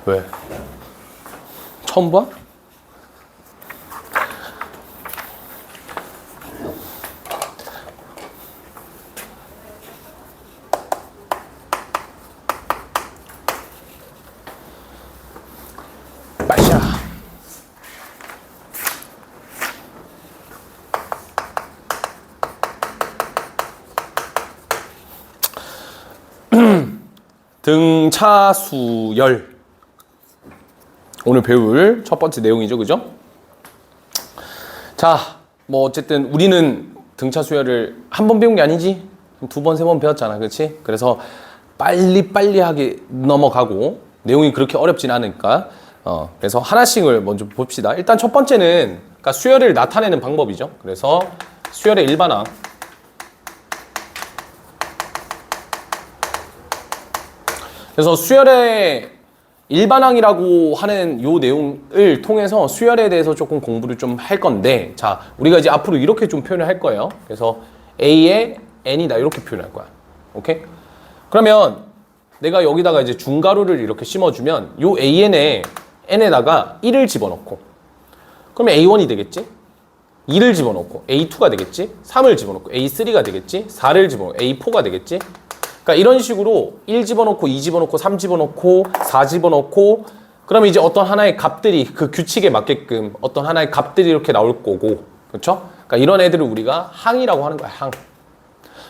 왜? 처음 봐? 빠샤. 등차수열. 오늘 배울 첫 번째 내용이죠, 그죠? 자, 뭐 어쨌든 우리는 등차수열을 한 번 배운 게 아니지? 두 번, 세 번 배웠잖아, 그렇지? 그래서 빨리하게 넘어가고 내용이 그렇게 어렵진 않으니까 그래서 하나씩을 먼저 봅시다. 일단 첫 번째는 그러니까 수열을 나타내는 방법이죠. 그래서 수열의 일반항. 그래서 수열의 일반항이라고 하는 요 내용을 통해서 수열에 대해서 조금 공부를 좀 할 건데, 자, 우리가 이제 앞으로 이렇게 좀 표현을 할 거예요. 그래서 A의 N이다 이렇게 표현할 거야. 오케이? 그러면 내가 여기다가 이제 중가루를 이렇게 심어주면 요 AN에 N에다가 1을 집어넣고, 그러면 A1이 되겠지? 2를 집어넣고 A2가 되겠지? 3을 집어넣고 A3가 되겠지? 4를 집어넣고 A4가 되겠지? 그러니까 이런 식으로 1 집어넣고 2 집어넣고 3 집어넣고 4 집어넣고, 그러면 이제 어떤 하나의 값들이 그 규칙에 맞게끔 어떤 하나의 값들이 이렇게 나올 거고, 그렇죠? 그러니까 이런 애들을 우리가 항이라고 하는 거야, 항.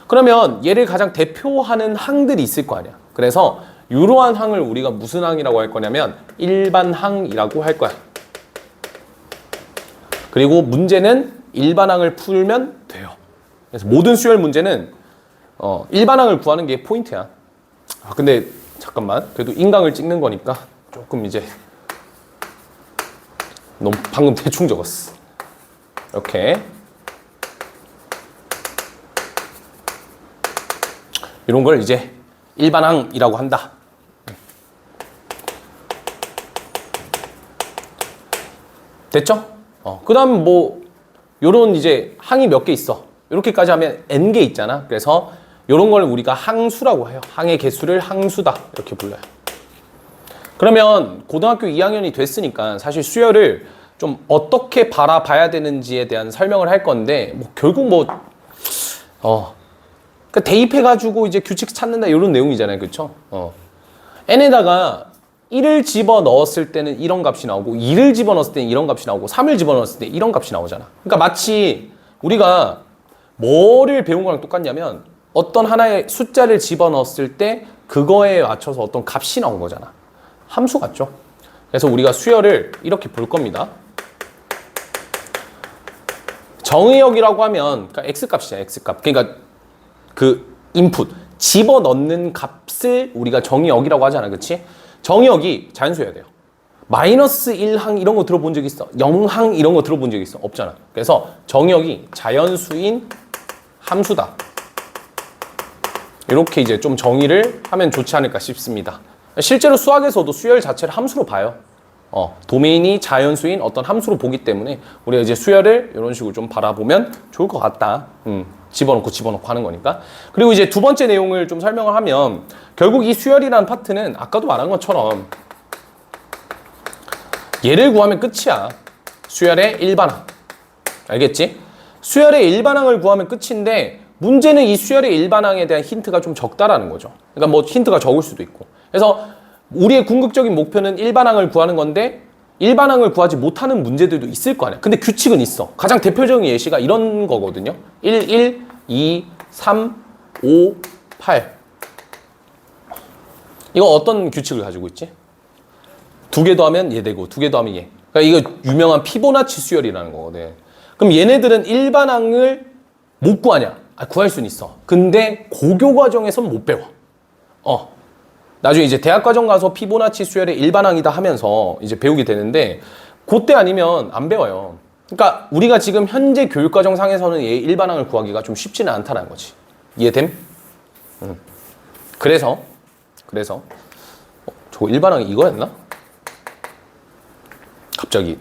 그러면 얘를 가장 대표하는 항들이 있을 거 아니야. 그래서 이러한 항을 우리가 무슨 항이라고 할 거냐면 일반항이라고 할 거야. 그리고 문제는 일반항을 풀면 돼요. 그래서 모든 수열 문제는 일반항을 구하는 게 포인트야. 아, 근데 잠깐만, 그래도 인강을 찍는 거니까 조금 이제 너무 방금 대충 적었어. 이렇게 이런 걸 이제 일반항이라고 한다. 됐죠? 그 다음 뭐 요런 이제 항이 몇 개 있어. 이렇게까지 하면 N개 있잖아. 그래서 요런 걸 우리가 항수라고 해요. 항의 개수를 항수다 이렇게 불러요. 그러면 고등학교 2학년이 됐으니까 사실 수열을 좀 어떻게 바라봐야 되는지에 대한 설명을 할 건데, 뭐 결국 뭐 그러니까 대입해가지고 이제 규칙 찾는다 이런 내용이잖아요, 그렇죠? N에다가 1을 집어 넣었을 때는 이런 값이 나오고, 2를 집어 넣었을 때는 이런 값이 나오고, 3을 집어 넣었을 때 이런 값이 나오잖아. 그러니까 마치 우리가 뭐를 배운 거랑 똑같냐면 어떤 하나의 숫자를 집어 넣었을 때 그거에 맞춰서 어떤 값이 나온 거잖아. 함수 같죠? 그래서 우리가 수열을 이렇게 볼 겁니다. 정의역이라고 하면 그러니까 x값이잖아, x값. 그러니까 그 인풋 집어넣는 값을 우리가 정의역이라고 하잖아, 그렇지? 정의역이 자연수여야 돼요. 마이너스 1항 이런 거 들어본 적 있어? 0항 이런 거 들어본 적 있어? 없잖아. 그래서 정의역이 자연수인 함수다. 이렇게 이제 좀 정의를 하면 좋지 않을까 싶습니다. 실제로 수학에서도 수열 자체를 함수로 봐요. 도메인이 자연수인 어떤 함수로 보기 때문에 우리가 이제 수열을 이런 식으로 좀 바라보면 좋을 것 같다. 집어넣고 하는 거니까. 그리고 이제 두 번째 내용을 좀 설명을 하면, 결국 이 수열이라는 파트는 아까도 말한 것처럼 얘를 구하면 끝이야. 수열의 일반항. 알겠지? 수열의 일반항을 구하면 끝인데, 문제는 이 수열의 일반항에 대한 힌트가 좀 적다라는 거죠. 그러니까 뭐 힌트가 적을 수도 있고. 그래서 우리의 궁극적인 목표는 일반항을 구하는 건데, 일반항을 구하지 못하는 문제들도 있을 거 아니야. 근데 규칙은 있어. 가장 대표적인 예시가 이런 거거든요. 1, 1, 2, 3, 5, 8. 이거 어떤 규칙을 가지고 있지? 두 개 더하면 얘 되고, 두 개 더하면 얘. 그러니까 이거 유명한 피보나치 수열이라는 거거든. 그럼 얘네들은 일반항을 못 구하냐? 구할 수는 있어. 근데 고교 과정에서는 못 배워. 나중에 이제 대학 과정 가서 피보나치 수열의 일반항이다 하면서 이제 배우게 되는데, 그때 아니면 안 배워요. 그러니까 우리가 지금 현재 교육과정 상에서는 얘 일반항을 구하기가 좀 쉽지는 않다는 거지. 이해됨? 그래서 저거 일반항이 이거였나? 갑자기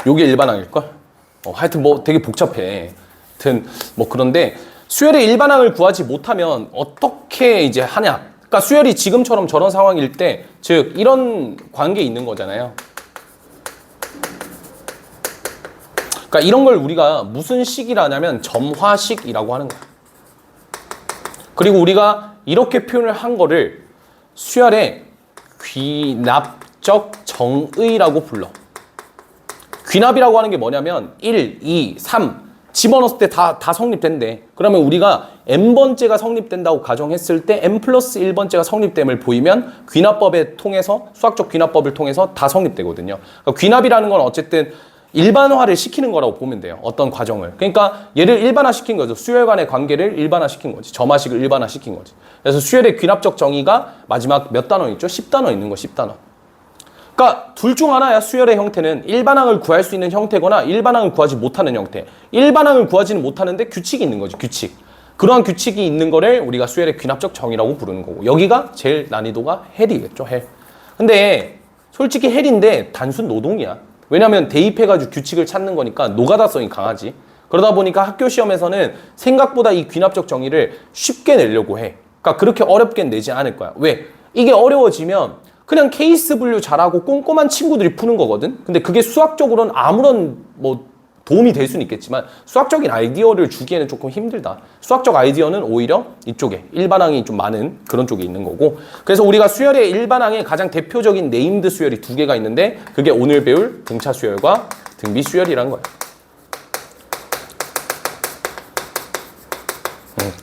요게 일반항일걸? 하여튼 뭐 되게 복잡해. 하여튼 뭐 그런데 수열의 일반항을 구하지 못하면 어떻게 이제 하냐? 그러니까 수열이 지금처럼 저런 상황일 때, 즉 이런 관계에 있는 거잖아요. 그러니까 이런 걸 우리가 무슨 식이라냐면 점화식이라고 하는 거야. 그리고 우리가 이렇게 표현을 한 거를 수열의 귀납적 정의라고 불러. 귀납이라고 하는 게 뭐냐면 1, 2, 3 집어넣었을 때 다 성립된대. 그러면 우리가 n번째가 성립된다고 가정했을 때 n 플러스 1번째가 성립됨을 보이면 귀납법에 통해서, 수학적 귀납법을 통해서 다 성립되거든요. 그러니까 귀납이라는 건 어쨌든 일반화를 시키는 거라고 보면 돼요. 어떤 과정을. 그러니까 얘를 일반화시킨 거죠. 수열 간의 관계를 일반화시킨 거지. 점화식을 일반화시킨 거지. 그래서 수열의 귀납적 정의가 마지막 몇 단원 있죠? 10단원 있는 거, 10단원. 그러니까 둘 중 하나야. 수열의 형태는 일반항을 구할 수 있는 형태거나 일반항을 구하지 못하는 형태. 일반항을 구하지는 못하는데 규칙이 있는 거지. 규칙. 그러한 규칙이 있는 거를 우리가 수열의 귀납적 정의라고 부르는 거고, 여기가 제일 난이도가 헬이겠죠. 헬. 근데 솔직히 헬인데 단순 노동이야. 왜냐하면 대입해가지고 규칙을 찾는 거니까 노가다성이 강하지. 그러다 보니까 학교 시험에서는 생각보다 이 귀납적 정의를 쉽게 내려고 해. 그러니까 그렇게 어렵게 내지 않을 거야. 왜? 이게 어려워지면 그냥 케이스 분류 잘하고 꼼꼼한 친구들이 푸는 거거든. 근데 그게 수학적으로는 아무런 뭐 도움이 될 수는 있겠지만 수학적인 아이디어를 주기에는 조금 힘들다. 수학적 아이디어는 오히려 이쪽에 일반항이 좀 많은 그런 쪽에 있는 거고, 그래서 우리가 수열의 일반항에 가장 대표적인 네임드 수열이 두 개가 있는데 그게 오늘 배울 등차 수열과 등비 수열이라는 거예요.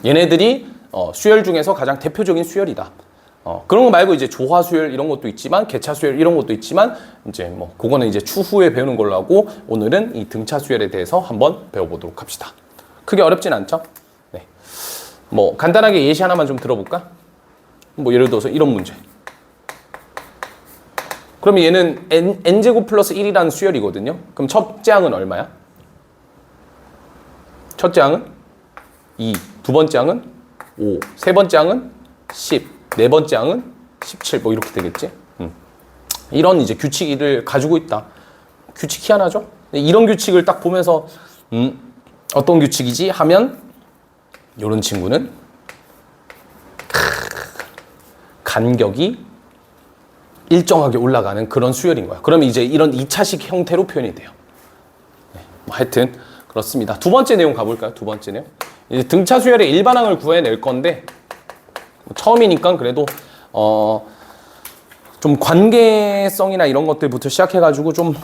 얘네들이 수열 중에서 가장 대표적인 수열이다. 그런 거 말고 이제 조화 수열 이런 것도 있지만, 개차 수열 이런 것도 있지만, 이제 뭐 그거는 이제 추후에 배우는 걸로 하고, 오늘은 이 등차 수열에 대해서 한번 배워보도록 합시다. 크게 어렵진 않죠? 네. 뭐 간단하게 예시 하나만 좀 들어볼까? 뭐 예를 들어서 이런 문제. 그러면 얘는 n제곱 플러스 1이라는 수열이거든요. 그럼 첫째 항은 얼마야? 첫째 항은 2, 두 번째 항은 5, 세 번째 항은 10, 네 번째 항은 17, 뭐 이렇게 되겠지. 이런 이제 규칙을 가지고 있다. 규칙 희한하죠? 이런 규칙을 딱 보면서 어떤 규칙이지 하면 이런 친구는 간격이 일정하게 올라가는 그런 수열인 거야. 그러면 이제 이런 2차식 형태로 표현이 돼요. 네, 뭐 하여튼 그렇습니다. 두 번째 내용 가볼까요? 두 번째 내용. 이제 등차 수열의 일반항을 구해낼 건데, 처음이니까 그래도 좀 관계성이나 이런 것들부터 시작해가지고 좀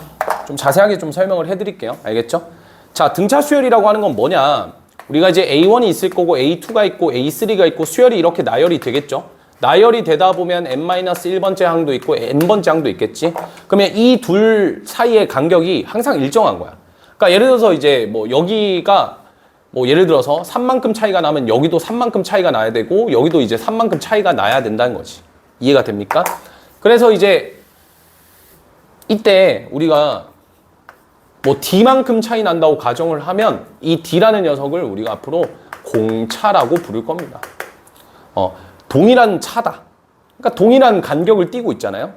자세하게 좀 설명을 해드릴게요. 알겠죠? 자, 등차 수열이라고 하는 건 뭐냐? 우리가 이제 A1이 있을 거고 A2가 있고 A3가 있고 수열이 이렇게 나열이 되겠죠? 나열이 되다 보면 n-1번째 항도 있고 n번째 항도 있겠지? 그러면 이 둘 사이의 간격이 항상 일정한 거야. 그러니까 예를 들어서 이제 뭐 여기가 뭐 예를 들어서 3만큼 차이가 나면 여기도 3만큼 차이가 나야 되고 여기도 이제 3만큼 차이가 나야 된다는 거지. 이해가 됩니까? 그래서 이제 이때 우리가 뭐 D만큼 차이 난다고 가정을 하면 이 D라는 녀석을 우리가 앞으로 공차라고 부를 겁니다. 동일한 차다. 그러니까 동일한 간격을 띠고 있잖아요.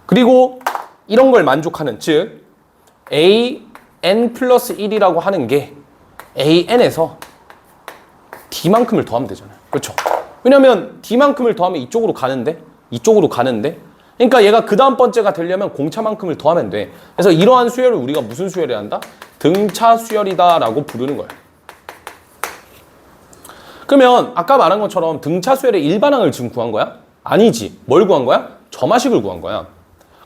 그리고 이런 걸 만족하는, 즉 AN 플러스 1이라고 하는 게 AN에서 D만큼을 더하면 되잖아요. 그렇죠? 왜냐면 D만큼을 더하면 이쪽으로 가는데, 그러니까 얘가 그 다음 번째가 되려면 공차만큼을 더하면 돼. 그래서 이러한 수열을 우리가 무슨 수열이라 한다? 등차 수열이다 라고 부르는 거예요. 그러면 아까 말한 것처럼 등차 수열의 일반항을 지금 구한 거야? 아니지. 뭘 구한 거야? 점화식을 구한 거야.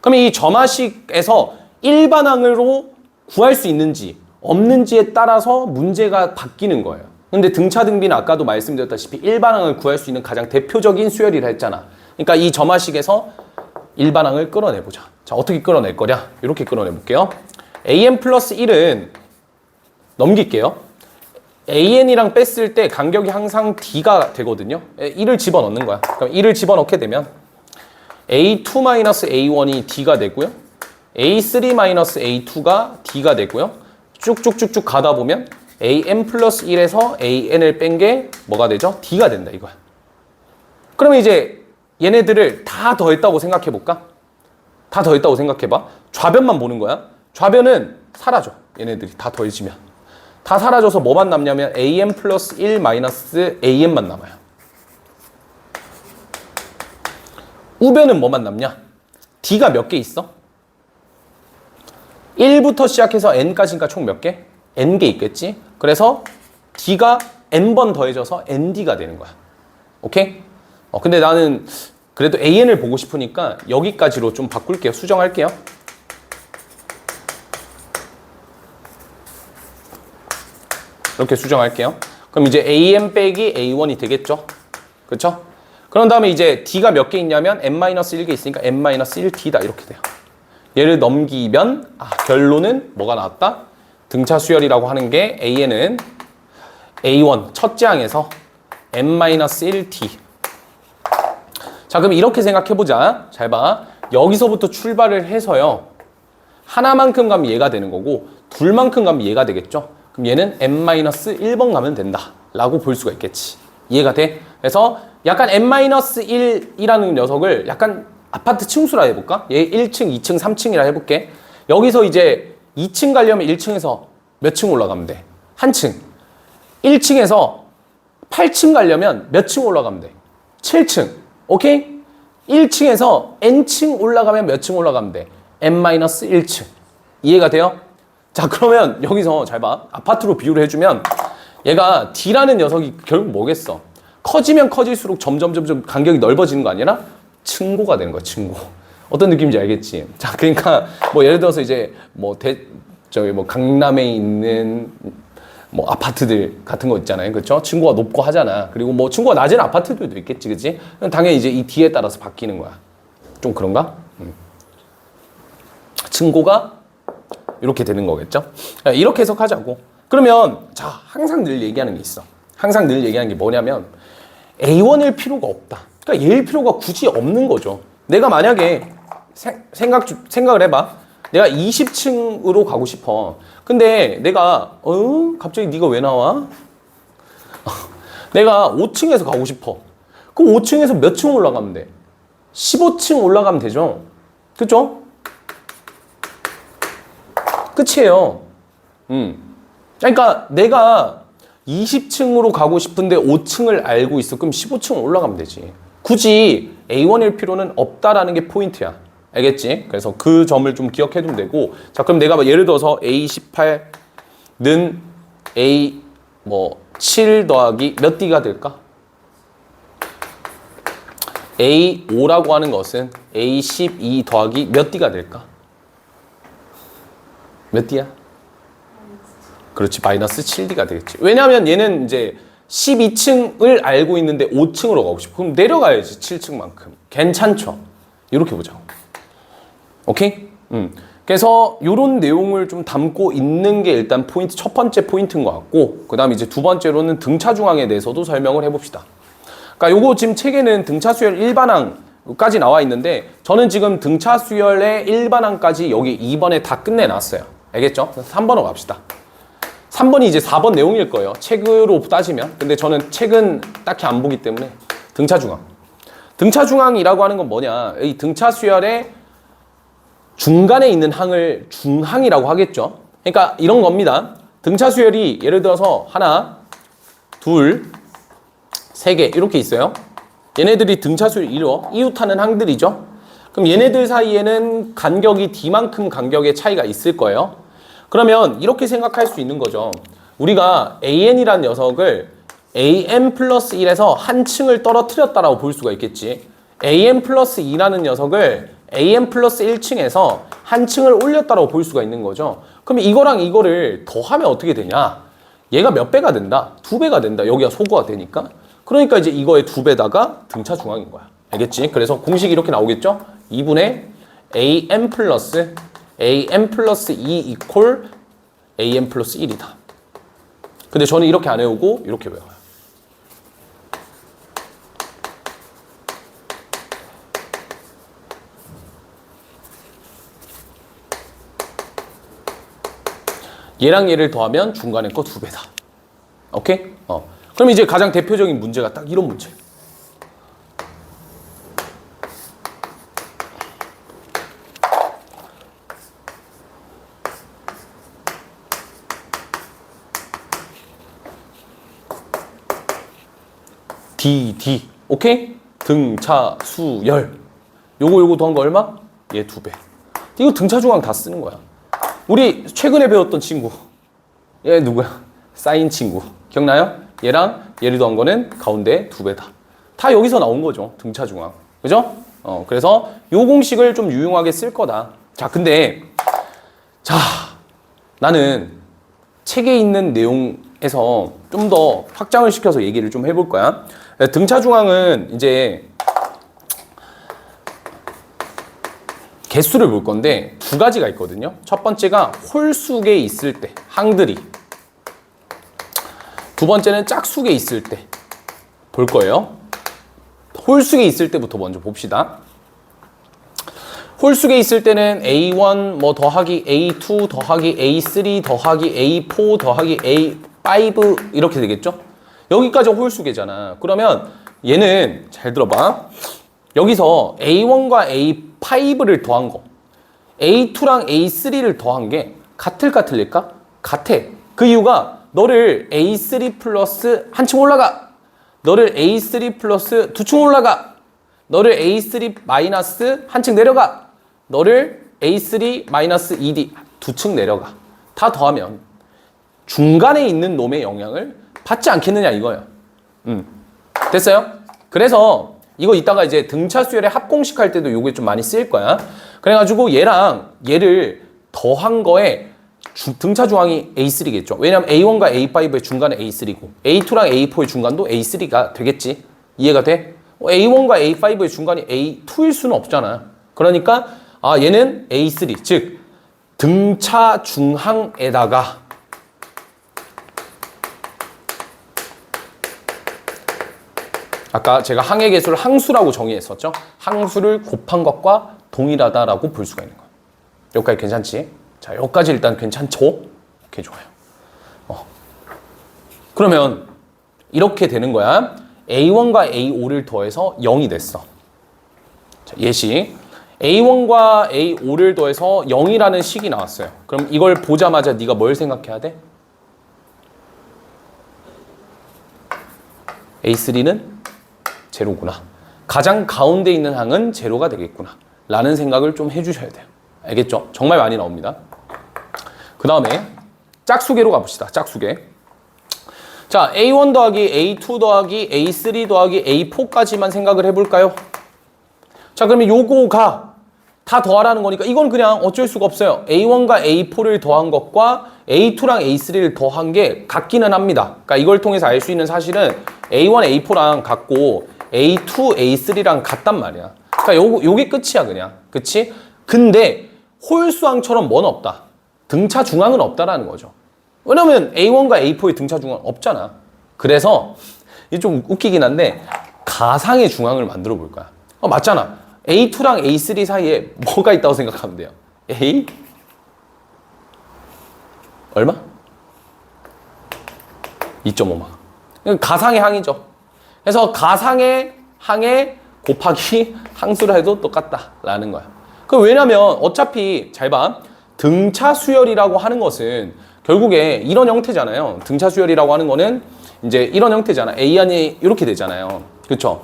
그러면 이 점화식에서 일반항으로 구할 수 있는지 없는지에 따라서 문제가 바뀌는 거예요. 근데 등차 등비는 아까도 말씀드렸다시피 일반항을 구할 수 있는 가장 대표적인 수열이라 했잖아. 그러니까 이 점화식에서 일반항을 끌어내보자. 자, 어떻게 끌어낼 거냐? 이렇게 끌어내볼게요. AN 플러스 1은 넘길게요. AN이랑 뺐을 때 간격이 항상 D가 되거든요. 1을 집어넣는 거야. 그럼 1을 집어넣게 되면 A2-A1이 D가 되고요. A3-A2가 D가 되고요. 쭉쭉쭉쭉 가다 보면 AN 플러스 1에서 AN을 뺀 게 뭐가 되죠? D가 된다 이거야. 그러면 이제 얘네들을 다 더했다고 생각해 볼까? 다 더했다고 생각해 봐. 좌변만 보는 거야. 좌변은 사라져. 얘네들이 다 더해지면. 다 사라져서 뭐만 남냐면 an 플러스 1 마이너스 an만 남아요. 우변은 뭐만 남냐? d가 몇 개 있어? 1부터 시작해서 n까지니까 총 몇 개? n개 있겠지? 그래서 d가 n번 더해져서 nd가 되는 거야. 오케이? 근데 나는 그래도 an을 보고 싶으니까 여기까지로 좀 바꿀게요. 수정할게요. 이렇게 수정할게요. 그럼 이제 an 빼기 a1이 되겠죠? 그렇죠? 그런 다음에 이제 d가 몇 개 있냐면 n-1개 있으니까 n-1d다 이렇게 돼요. 얘를 넘기면 결론은 뭐가 나왔다? 등차 수열이라고 하는 게 an은 a1 첫째 항에서 n-1t. 자, 그럼 이렇게 생각해보자. 잘 봐. 여기서부터 출발을 해서요. 하나만큼 가면 얘가 되는 거고 둘만큼 가면 얘가 되겠죠? 그럼 얘는 n-1번 가면 된다 라고 볼 수가 있겠지. 이해가 돼? 그래서 약간 n-1이라는 녀석을 약간 아파트 층수라 해볼까? 얘 1층, 2층, 3층이라 해볼게. 여기서 이제 2층 가려면 1층에서 몇 층 올라가면 돼? 한 층. 1층에서 8층 가려면 몇 층 올라가면 돼? 7층. 오케이? 1층에서 n층 올라가면 몇 층 올라가면 돼? n-1층. 이해가 돼요? 자, 그러면 여기서 잘 봐. 아파트로 비유를 해주면 얘가 D라는 녀석이 결국 뭐겠어? 커지면 커질수록 점점 간격이 넓어지는 거 아니라 층고가 되는 거야, 층고. 어떤 느낌인지 알겠지? 자, 그러니까 뭐 예를 들어서 이제 저기 강남에 있는 뭐 아파트들 같은 거 있잖아요. 그렇죠? 층고가 높고 하잖아. 그리고 뭐 층고가 낮은 아파트들도 있겠지. 그치? 당연히 이제 이 D에 따라서 바뀌는 거야. 좀 그런가? 층고가 이렇게 되는 거겠죠? 이렇게 해석하자고. 그러면 자, 항상 늘 얘기하는 게 있어. 항상 늘 얘기하는 게 뭐냐면 A1일 필요가 없다. 그러니까 얘일 필요가 굳이 없는 거죠. 내가 만약에 생각을 해봐. 내가 20층으로 가고 싶어. 근데 내가 갑자기 네가 왜 나와? 내가 5층에서 가고 싶어. 그럼 5층에서 몇 층 올라가면 돼? 15층 올라가면 되죠? 그죠? 끝이에요. 그러니까 내가 20층으로 가고 싶은데 5층을 알고 있어. 그럼 15층 올라가면 되지. 굳이 A1일 필요는 없다라는 게 포인트야. 알겠지? 그래서 그 점을 좀 기억해 두면 되고. 자, 그럼 내가 예를 들어서 A18는 A7 더하기 몇 D가 될까? A5라고 하는 것은 A12 더하기 몇 D가 될까? 몇 D야? 그렇지, 마이너스 7D가 되겠지. 왜냐하면 얘는 이제 12층을 알고 있는데 5층으로 가고 싶어. 그럼 내려가야지, 7층만큼. 괜찮죠? 이렇게 보자고. 오케이? 그래서 이런 내용을 좀 담고 있는 게 일단 포인트, 첫 번째 포인트인 것 같고, 그 다음에 이제 두 번째로는 등차 중항에 대해서도 설명을 해봅시다. 그러니까 요거 지금 책에는 등차 수열 일반항까지 나와 있는데, 저는 지금 등차 수열의 일반항까지 여기 2번에 다 끝내놨어요. 알겠죠? 3번으로 갑시다. 3번이 이제 4번 내용일 거예요. 책으로 따지면. 근데 저는 책은 딱히 안 보기 때문에 등차 중항. 등차 중항이라고 하는 건 뭐냐? 이 등차 수열의 중간에 있는 항을 중항이라고 하겠죠. 그러니까 이런 겁니다. 등차 수열이 예를 들어서 하나, 둘, 세 개 이렇게 있어요. 얘네들이 등차 수열 이웃하는 항들이죠. 그럼 얘네들 사이에는 간격이 D만큼 간격의 차이가 있을 거예요. 그러면 이렇게 생각할 수 있는 거죠. 우리가 AN이라는 녀석을 AN 플러스 1에서 한 층을 떨어뜨렸다라고 볼 수가 있겠지. AN 플러스 2라는 녀석을 AN 플러스 1층에서 한 층을 올렸다라고 볼 수가 있는 거죠. 그럼 이거랑 이거를 더하면 어떻게 되냐? 얘가 몇 배가 된다? 2배가 된다. 여기가 소거가 되니까. 그러니까 이제 이거의 2배다가 등차 중항인 거야. 알겠지? 그래서 공식이 이렇게 나오겠죠? 2분의 AN 플러스 2 이퀄 AN 플러스 1이다. 근데 저는 이렇게 안 외우고 이렇게 외워요. 얘랑 얘를 더하면 중간에 거 2배다. 오케이? 그럼 이제 가장 대표적인 문제가 딱 이런 문제. D. 오케이? 등차 수열. 요거 더한 거 얼마? 얘 2배. 이거 등차 중앙 다 쓰는 거야. 우리 최근에 배웠던 친구. 얘 누구야? 사인 친구. 기억나요? 얘랑 얘를 더한 거는 가운데 2배다. 다 여기서 나온 거죠. 등차 중앙. 그죠? 그래서 요 공식을 좀 유용하게 쓸 거다. 자, 근데 나는 책에 있는 내용에서 좀 더 확장을 시켜서 얘기를 좀 해볼 거야. 등차 중앙은 이제 개수를 볼 건데 2가지가 있거든요. 첫 번째가 홀수에 있을 때, 항들이. 두 번째는 짝수에 있을 때 볼 거예요. 홀수에 있을 때부터 먼저 봅시다. 홀수에 있을 때는 A1 뭐 더하기 A2 더하기 A3 더하기 A4 더하기 A5 이렇게 되겠죠? 여기까지 홀수계잖아. 그러면 얘는 잘 들어봐. 여기서 A1과 A5를 더한 거, A2랑 A3를 더한 게 같을까? 같아. 그 이유가 너를 A3 플러스 한층 올라가, 너를 A3 플러스 2층 올라가, 너를 A3 마이너스 한층 내려가, 너를 A3 마이너스 2D 2층 내려가. 다 더하면 중간에 있는 놈의 영향을 받지 않겠느냐 이거예요. 됐어요? 그래서 이거 이따가 이제 등차 수열의 합공식 할 때도 요게 좀 많이 쓰일 거야. 그래가지고 얘랑 얘를 더한 거에 등차 중앙이 A3겠죠. 왜냐면 A1과 A5의 중간은 A3고 A2랑 A4의 중간도 A3가 되겠지. 이해가 돼? A1과 A5의 중간이 A2일 수는 없잖아. 그러니까 얘는 A3, 즉 등차 중항에다가 아까 제가 항의 개수를 항수라고 정의했었죠. 항수를 곱한 것과 동일하다라고 볼 수가 있는 거야. 여기까지 괜찮지? 자, 여기까지 일단 괜찮죠? 오케이, 좋아요. 그러면 이렇게 되는 거야. A1과 A5를 더해서 0이 됐어. 자, 예시. A1과 A5를 더해서 0이라는 식이 나왔어요. 그럼 이걸 보자마자 네가 뭘 생각해야 돼? A3는 제로구나. 가장 가운데 있는 항은 제로가 되겠구나. 라는 생각을 좀 해주셔야 돼요. 알겠죠? 정말 많이 나옵니다. 그 다음에 짝수계로 가봅시다. 짝수계. 자, A1 더하기 A2 더하기 A3 더하기 A4까지만 생각을 해볼까요? 자, 그러면 요거가 다 더하라는 거니까 이건 그냥 어쩔 수가 없어요. A1과 A4를 더한 것과 A2랑 A3를 더한 게 같기는 합니다. 그러니까 이걸 통해서 알 수 있는 사실은 A1, A4랑 같고 A2, A3랑 같단 말이야. 그러니까 요게 끝이야 그냥. 그치? 근데 홀수항처럼 뭐는 없다. 등차 중앙은 없다라는 거죠. 왜냐면 A1과 A4의 등차 중앙 없잖아. 그래서 이게 좀 웃기긴 한데 가상의 중앙을 만들어 볼 거야. 맞잖아. A2랑 A3 사이에 뭐가 있다고 생각하면 돼요. A? 얼마? 2.5마. 가상의 항이죠. 그래서 가상의 항에 곱하기 항수를 해도 똑같다라는 거야. 왜냐면 어차피 잘 봐. 등차 수열이라고 하는 것은 결국에 이런 형태잖아요. 등차 수열이라고 하는 거는 이제 이런 형태잖아. A1이 이렇게 되잖아요. 그렇죠?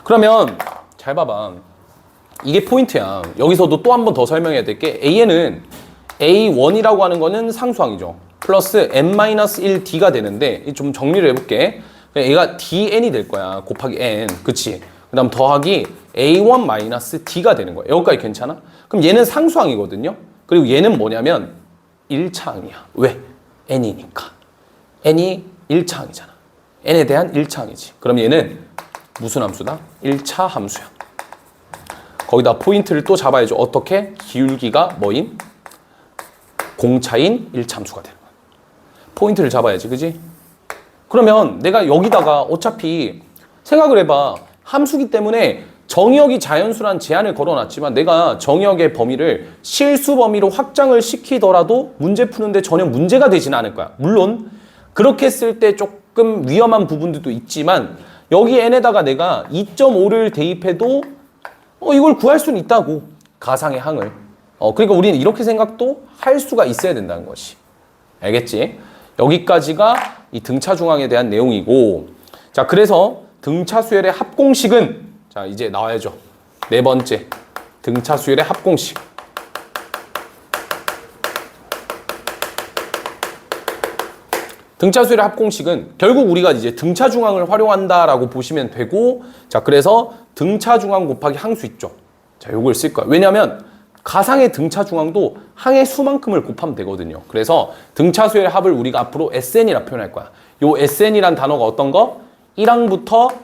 그러면 잘 봐봐. 이게 포인트야. 여기서도 또 한 번 더 설명해야 될 게 A는 A1이라고 하는 거는 상수항이죠. 플러스 n-1d가 되는데 좀 정리를 해볼게. 얘가 dn이 될 거야. 곱하기 n. 그치? 그 다음 더하기 A1-d가 되는 거야. 여기까지 괜찮아? 그럼 얘는 상수항이거든요. 그리고 얘는 뭐냐면 1차항이야. 왜? n이니까. n이 1차항이잖아. n에 대한 1차항이지. 그럼 얘는 무슨 함수다? 1차 함수야. 거기다 포인트를 또 잡아야죠. 어떻게? 기울기가 뭐인? 공차인 1차 함수가 되는 거야. 포인트를 잡아야지. 그지? 그러면 내가 여기다가 어차피 생각을 해봐. 함수기 때문에 정의역이 자연수란 제한을 걸어놨지만 내가 정의역의 범위를 실수 범위로 확장을 시키더라도 문제 푸는데 전혀 문제가 되지는 않을 거야. 물론 그렇게 했을 때 조금 위험한 부분들도 있지만 여기 n에다가 내가 2.5를 대입해도 이걸 구할 수는 있다고. 가상의 항을. 그러니까 우리는 이렇게 생각도 할 수가 있어야 된다는 것이. 알겠지? 여기까지가 이 등차 중항에 대한 내용이고, 자, 그래서 등차 수열의 합공식은 자 이제 나와야죠. 네 번째 등차 수열의 합공식. 등차 수열의 합공식은 결국 우리가 이제 등차 중앙을 활용한다라고 보시면 되고, 자 그래서 등차 중앙 곱하기 항수 있죠. 자 요걸 쓸 거야. 왜냐하면 가상의 등차 중앙도 항의 수만큼을 곱하면 되거든요. 그래서 등차 수열의 합을 우리가 앞으로 SN이라 표현할 거야. 요 SN이란 단어가 어떤 거? 1항부터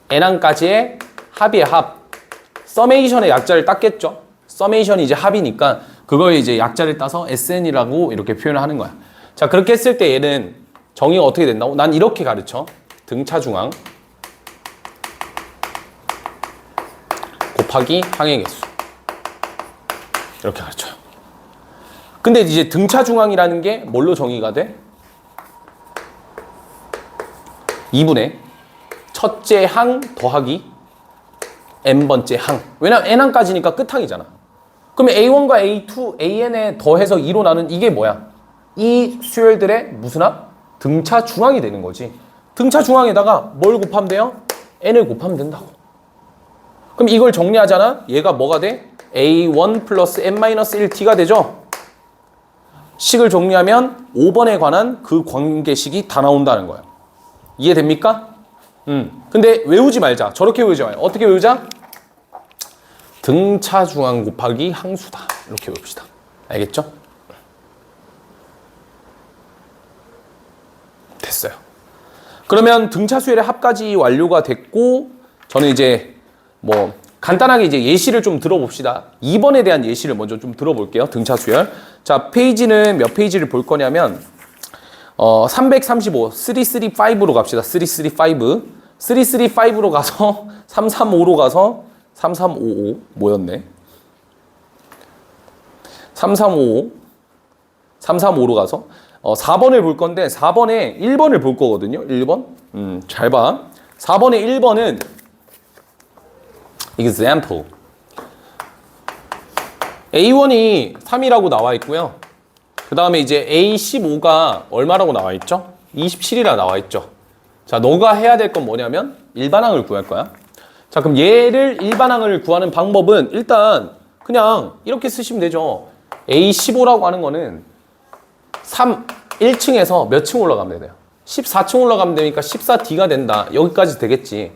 n항까지의 합이의 합. 서메이션의 약자를 땄겠죠. 서메이션이 이제 합이니까 그걸 이제 약자를 따서 SN이라고 이렇게 표현을 하는 거야. 자 그렇게 했을 때 얘는 정의가 어떻게 된다고? 난 이렇게 가르쳐. 등차 중앙 곱하기 항의 개수. 이렇게 가르쳐요. 근데 이제 등차 중앙이라는 게 뭘로 정의가 돼? 2분의 첫째 항 더하기 n번째 항. 왜냐면 n항까지니까 끝항이잖아. 그러면 A1과 A2, AN에 더해서 2로 나눈 이게 뭐야? 이 수열들의 무슨 합? 등차 중앙이 되는 거지. 등차 중앙에다가 뭘 곱하면 돼요? n을 곱하면 된다고. 그럼 이걸 정리하잖아? 얘가 뭐가 돼? A1 플러스 n-1t가 되죠? 식을 정리하면 5번에 관한 그 관계식이 다 나온다는 거야. 이해됩니까? 근데 외우지 말자. 저렇게 외우지 마요. 어떻게 외우자? 등차 중앙 곱하기 항수다. 이렇게 외웁시다. 알겠죠? 됐어요. 그러면 등차 수열의 합까지 완료가 됐고, 저는 이제 뭐 간단하게 이제 예시를 좀 들어봅시다. 2번에 대한 예시를 먼저 좀 들어볼게요. 등차 수열. 자, 페이지는 몇 페이지를 볼 거냐면 335, 335로 갑시다. 335. 335로 가서 335로 가서 3355 뭐였네? 3355 335로 가서 4번을 볼 건데 4번에 1번을 볼 거거든요. 1번. 잘 봐. 4번에 1번은 example. A1이 3이라고 나와 있고요. 그 다음에 이제 A15가 얼마라고 나와 있죠? 27이라 나와 있죠. 자, 너가 해야 될 건 뭐냐면 일반항을 구할 거야. 자, 그럼 얘를 일반항을 구하는 방법은 일단 그냥 이렇게 쓰시면 되죠. A15라고 하는 거는 1층에서 몇 층 올라가면 돼요? 14층 올라가면 되니까 14D가 된다. 여기까지 되겠지.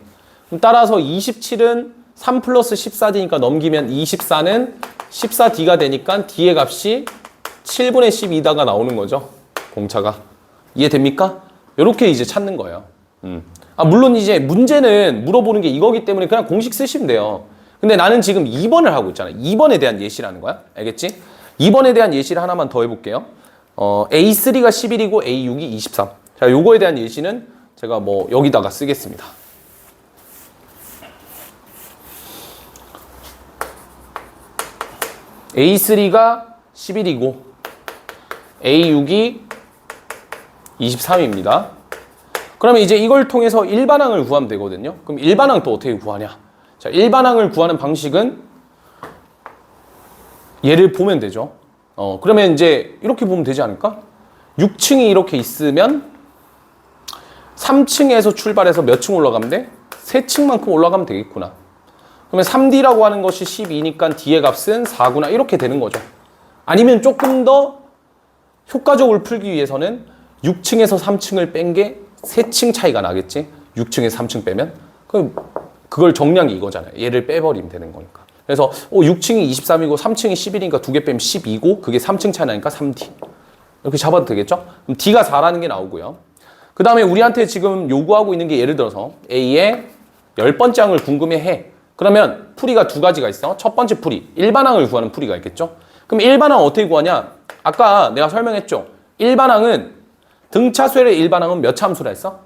그럼 따라서 27은 3 플러스 14D니까 넘기면 24는 14D가 되니까 D의 값이 7분의 12다가 나오는 거죠. 공차가. 이해됩니까? 이렇게 이제 찾는 거예요. 물론 이제 문제는 물어보는 게 이거기 때문에 그냥 공식 쓰시면 돼요. 근데 나는 지금 2번을 하고 있잖아. 2번에 대한 예시라는 거야. 알겠지? 2번에 대한 예시를 하나만 더 해볼게요. A3가 11이고 A6이 23. 자, 요거에 대한 예시는 제가 뭐 여기다가 쓰겠습니다. A3가 11이고 A6이 23입니다. 그러면 이제 이걸 통해서 일반항을 구하면 되거든요. 그럼 일반항 또 어떻게 구하냐? 자, 일반항을 구하는 방식은 얘를 보면 되죠. 그러면 이제 이렇게 보면 되지 않을까? 6층이 이렇게 있으면 3층에서 출발해서 몇 층 올라가면 돼? 3층만큼 올라가면 되겠구나. 그러면 3D라고 하는 것이 12니까 D의 값은 4구나. 이렇게 되는 거죠. 아니면 조금 더 효과적으로 풀기 위해서는 6층에서 3층을 뺀 게 3층 차이가 나겠지? 6층에서 3층 빼면? 그럼 그걸 정리한 게 이거잖아요. 얘를 빼버리면 되는 거니까. 그래서 6층이 23이고 3층이 11이니까 2개 빼면 12고 그게 3층 차이 나니까 3D. 이렇게 잡아도 되겠죠? 그럼 D가 4라는 게 나오고요. 그 다음에 우리한테 지금 요구하고 있는 게 예를 들어서 A의 10번째 항을 궁금해해. 그러면 풀이가 두 가지가 있어. 첫 번째 풀이, 일반항을 구하는 풀이가 있겠죠? 그럼 일반항 어떻게 구하냐? 아까 내가 설명했죠? 일반항은 등차 수열의 일반항은 몇 차 함수라 했어?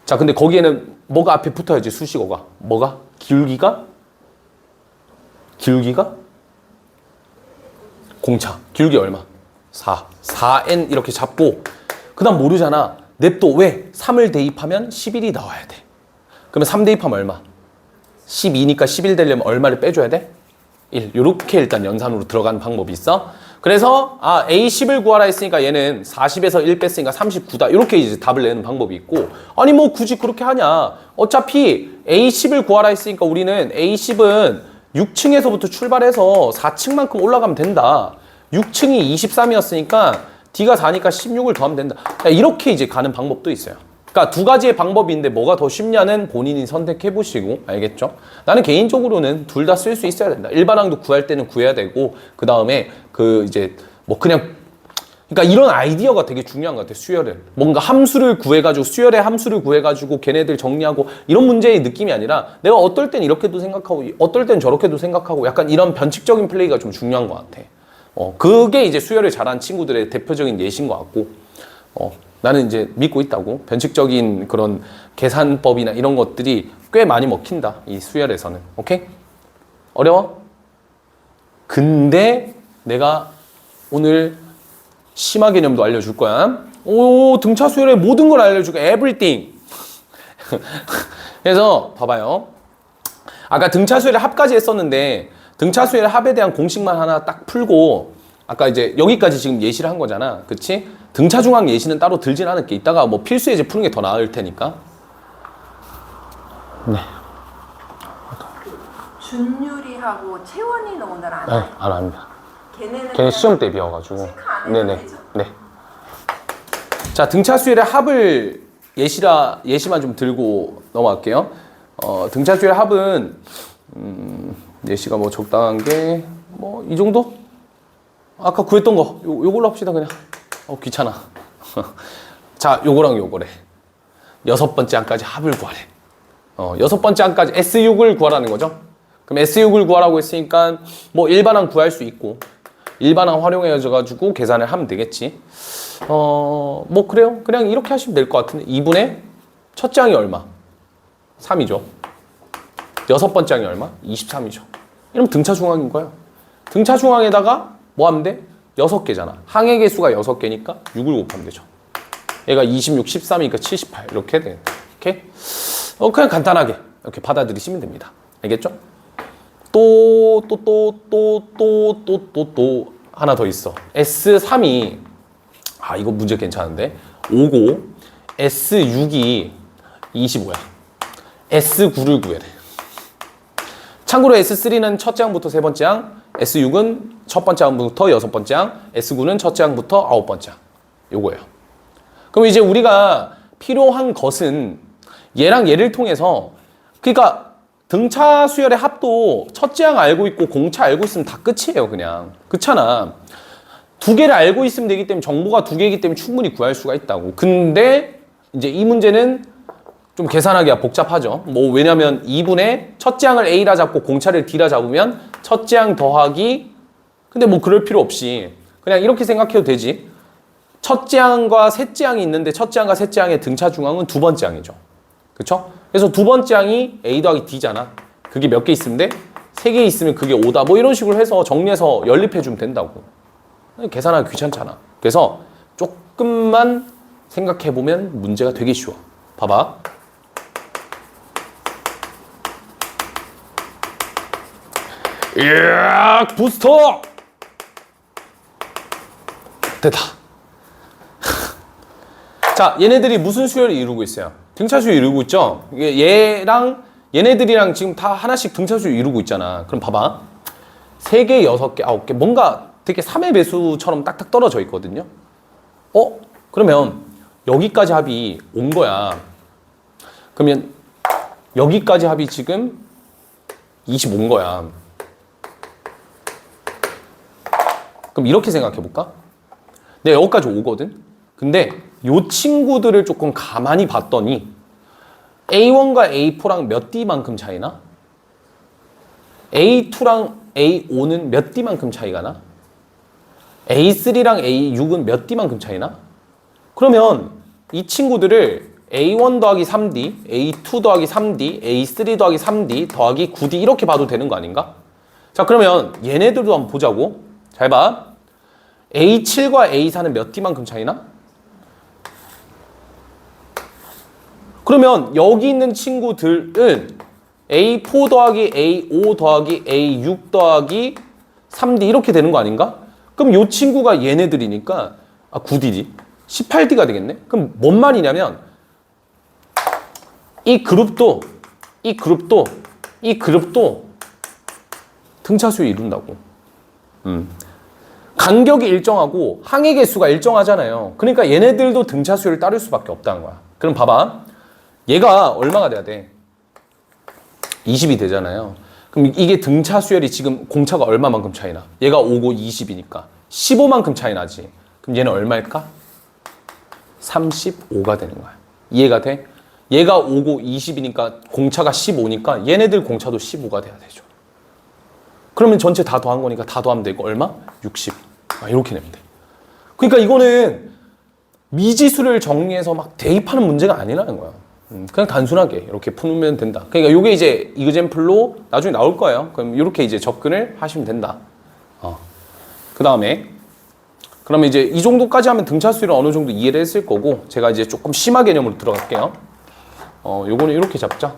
자, 근데 거기에는 뭐가 앞에 붙어야지, 수식어가. 뭐가? 기울기가? 공차. 기울기 얼마? 4. 4n 이렇게 잡고 그 다음 모르잖아. 냅둬. 왜? 3을 대입하면 11이 나와야 돼. 그러면 3 대입하면 얼마? 12니까 11 되려면 얼마를 빼줘야 돼? 1. 이렇게 일단 연산으로 들어가는 방법이 있어. 그래서 A10을 구하라 했으니까 얘는 40에서 1 뺐으니까 39다. 이렇게 이제 답을 내는 방법이 있고, 아니 뭐 굳이 그렇게 하냐. 어차피 A10을 구하라 했으니까 우리는 A10은 6층에서부터 출발해서 4층만큼 올라가면 된다. 6층이 23이었으니까 D가 4니까 16을 더하면 된다. 이렇게 이제 가는 방법도 있어요. 그러니까 두 가지의 방법이 있는데 뭐가 더 쉽냐는 본인이 선택해 보시고, 알겠죠? 나는 개인적으로는 둘 다 쓸 수 있어야 된다. 일반항도 구할 때는 구해야 되고, 그 다음에 이제 뭐 그냥, 그러니까 이런 아이디어가 되게 중요한 것 같아요. 수열은 뭔가 함수를 구해가지고, 수열의 함수를 구해가지고 걔네들 정리하고 이런 문제의 느낌이 아니라, 내가 어떨 땐 이렇게도 생각하고 어떨 땐 저렇게도 생각하고, 약간 이런 변칙적인 플레이가 좀 중요한 것 같아. 그게 이제 수열을 잘하는 친구들의 대표적인 예시인 것 같고, 나는 이제 믿고 있다고. 변칙적인 그런 계산법이나 이런 것들이 꽤 많이 먹힌다, 이 수열에서는. 오케이? 어려워? 근데 내가 오늘 심화 개념도 알려줄 거야. 등차 수열의 모든 걸 알려줄 거야. everything. 그래서 봐봐요. 아까 등차 수열의 합까지 했었는데, 등차 수열의 합에 대한 공식만 하나 딱 풀고, 아까 이제 여기까지 지금 예시를 한 거잖아. 그치? 등차 중앙 예시는 따로 들진 않을게. 이따가 뭐 필수 예제 푸는 게 더 나을 테니까. 네. 준유리하고 채원이는 오늘 안 해요? 안 합니다. 걔네는 시험 때 비워가지고. 체크 안 해도 네네. 되죠? 네. 자, 등차 수열의 합을 예시만 좀 들고 넘어갈게요. 등차 수열의 합은 예시가 뭐 적당한 게 뭐 이 정도? 아까 구했던 거 요걸로 합시다 그냥. 귀찮아. 자, 요거랑 요거래. 6번째 항까지 합을 구하래. 6번째 항까지 S6을 구하라는 거죠. 그럼 S6을 구하라고 했으니까 뭐 일반항 구할 수 있고, 일반항 활용해가지고 계산을 하면 되겠지. 뭐 그래요. 그냥 이렇게 하시면 될 것 같은데, 2분의 첫째 항이 얼마? 3이죠. 6번째 항이 얼마? 23이죠. 이러면 등차 중항인 거야. 등차 중항에다가 뭐 하면 돼? 6개잖아. 항의 개수가 6개니까 6을 곱하면 되죠. 얘가 26, 13이니까 78 이렇게 돼. 오케이? 그냥 간단하게 이렇게 받아들이시면 됩니다. 알겠죠? 또 하나 더 있어. S3이 이거 문제 괜찮은데, 5고 S6이 25야. S9를 구해야 돼. 참고로 S3는 첫째 항부터 세 번째 항, S6은 첫 번째 항부터 여섯 번째 항, S9는 첫째 항부터 아홉 번째 항. 요거예요. 그럼 이제 우리가 필요한 것은 얘랑 얘를 통해서, 그러니까 등차 수열의 합도 첫째 항 알고 있고 공차 알고 있으면 다 끝이에요, 그냥. 그렇잖아. 두 개를 알고 있으면 되기 때문에, 정보가 두 개이기 때문에 충분히 구할 수가 있다고. 근데 이제 이 문제는 좀 계산하기가 복잡하죠. 뭐 왜냐면 2분의 첫째 항을 A라 잡고 공차를 D라 잡으면 첫째 항 더하기, 근데 뭐 그럴 필요 없이 그냥 이렇게 생각해도 되지. 첫째 항과 셋째 항이 있는데 첫째 항과 셋째 항의 등차 중앙은 두 번째 항이죠. 그쵸? 그래서 두 번째 항이 A 더하기 D잖아. 그게 몇 개 있으면 돼? 3개 있으면 그게 5다. 뭐 이런 식으로 해서 정리해서 연립해주면 된다고. 계산하기 귀찮잖아. 그래서 조금만 생각해보면 문제가 되게 쉬워. 봐봐. 이야, 부스터! 됐다. 자, 얘네들이 무슨 수열을 이루고 있어요? 등차 수열 이루고 있죠? 얘네들이랑 지금 다 하나씩 등차 수열 이루고 있잖아. 그럼 봐봐. 3개, 6개, 9개. 뭔가 되게 3의 배수처럼 딱딱 떨어져 있거든요. 그러면 여기까지 합이 온 거야. 그러면 여기까지 합이 지금 25인 거야. 그럼 이렇게 생각해 볼까? 내가 여기까지 오거든? 근데 요 친구들을 조금 가만히 봤더니 A1과 A4랑 몇 D만큼 차이나? A2랑 A5는 몇 D만큼 차이가 나? A3랑 A6은 몇 D만큼 차이나? 그러면 이 친구들을 A1 더하기 3D, A2 더하기 3D, A3 더하기 3D 더하기 9D 이렇게 봐도 되는 거 아닌가? 자, 그러면 얘네들도 한번 보자고. 잘 봐. A7과 A4는 몇 D만큼 차이나? 그러면 여기 있는 친구들은 A4 더하기 A5 더하기 A6 더하기 3D 이렇게 되는 거 아닌가? 그럼 요 친구가 얘네들이니까 9D지. 18D가 되겠네? 그럼 뭔 말이냐면 이 그룹도 등차수를 이룬다고. 간격이 일정하고 항의 개수가 일정하잖아요. 그러니까 얘네들도 등차수를 따를 수밖에 없다는 거야. 그럼 봐봐. 얘가 얼마가 돼야 돼? 20이 되잖아요. 그럼 이게 등차 수열이 지금 공차가 얼마만큼 차이나? 얘가 5고 20이니까 15만큼 차이 나지. 그럼 얘는 얼마일까? 35가 되는 거야. 이해가 돼? 얘가 5고 20이니까 공차가 15니까 얘네들 공차도 15가 돼야 되죠. 그러면 전체 다 더한 거니까 다 더하면 되고 얼마? 60. 이렇게 내면 돼. 그러니까 이거는 미지수를 정리해서 막 대입하는 문제가 아니라는 거야. 그냥 단순하게 이렇게 풀면 된다. 그러니까 이게 이제 이그젠플로 나중에 나올 거예요. 그럼 이렇게 이제 접근을 하시면 된다. 그 다음에 그러면 이제 이 정도까지 하면 등차수를 어느 정도 이해를 했을 거고 제가 이제 조금 심화 개념으로 들어갈게요. 요거는 이렇게 잡자.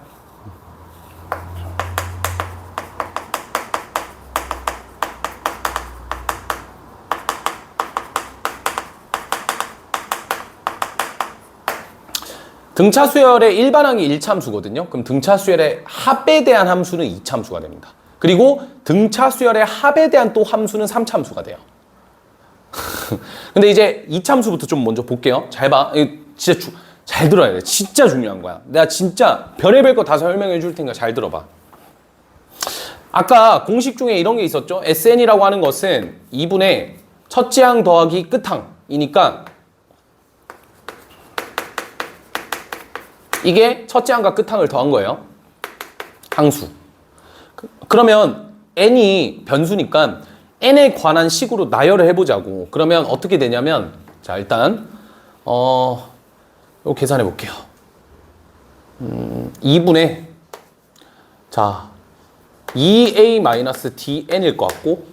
등차수열의 일반항이 1참수거든요. 그럼 등차수열의 합에 대한 함수는 2참수가 됩니다. 그리고 등차수열의 합에 대한 또 함수는 3참수가 돼요. 근데 이제 2참수부터 좀 먼저 볼게요. 잘 봐. 이거 진짜 잘 들어야 돼. 진짜 중요한 거야. 내가 진짜 별의별 거 다 설명해 줄 테니까 잘 들어봐. 아까 공식 중에 이런 게 있었죠. SN이라고 하는 것은 2분의 첫째 항 더하기 끝항이니까 이게 첫째 항과 끝항을 더한 거예요. 항수. 그러면 n이 변수니까 n에 관한 식으로 나열을 해보자고. 그러면 어떻게 되냐면 자 일단 이거 계산해 볼게요. 2분의 자 2a-dn일 것 같고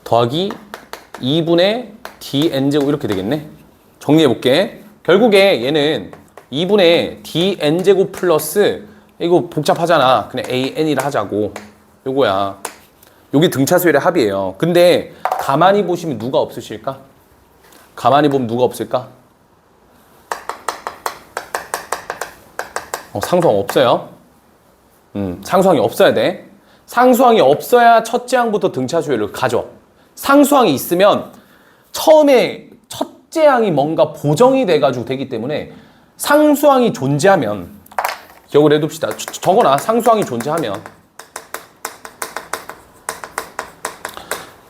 더하기 2분의 dn제곱 이렇게 되겠네. 정리해 볼게. 결국에 얘는 2분의 dn제곱 플러스 이거 복잡하잖아. 그냥 an이라 하자고. 요거야. 요게 등차수열의 합이에요. 근데 가만히 보시면 누가 없으실까? 가만히 보면 누가 없을까? 상수항 없어요. 상수항이 없어야 돼. 상수항이 없어야 첫째 항부터 등차수열을 가져. 상수항이 있으면 처음에 첫째 항이 뭔가 보정이 돼가지고 되기 때문에 상수항이 존재하면 기억을 해둡시다. 적어놔. 상수항이 존재하면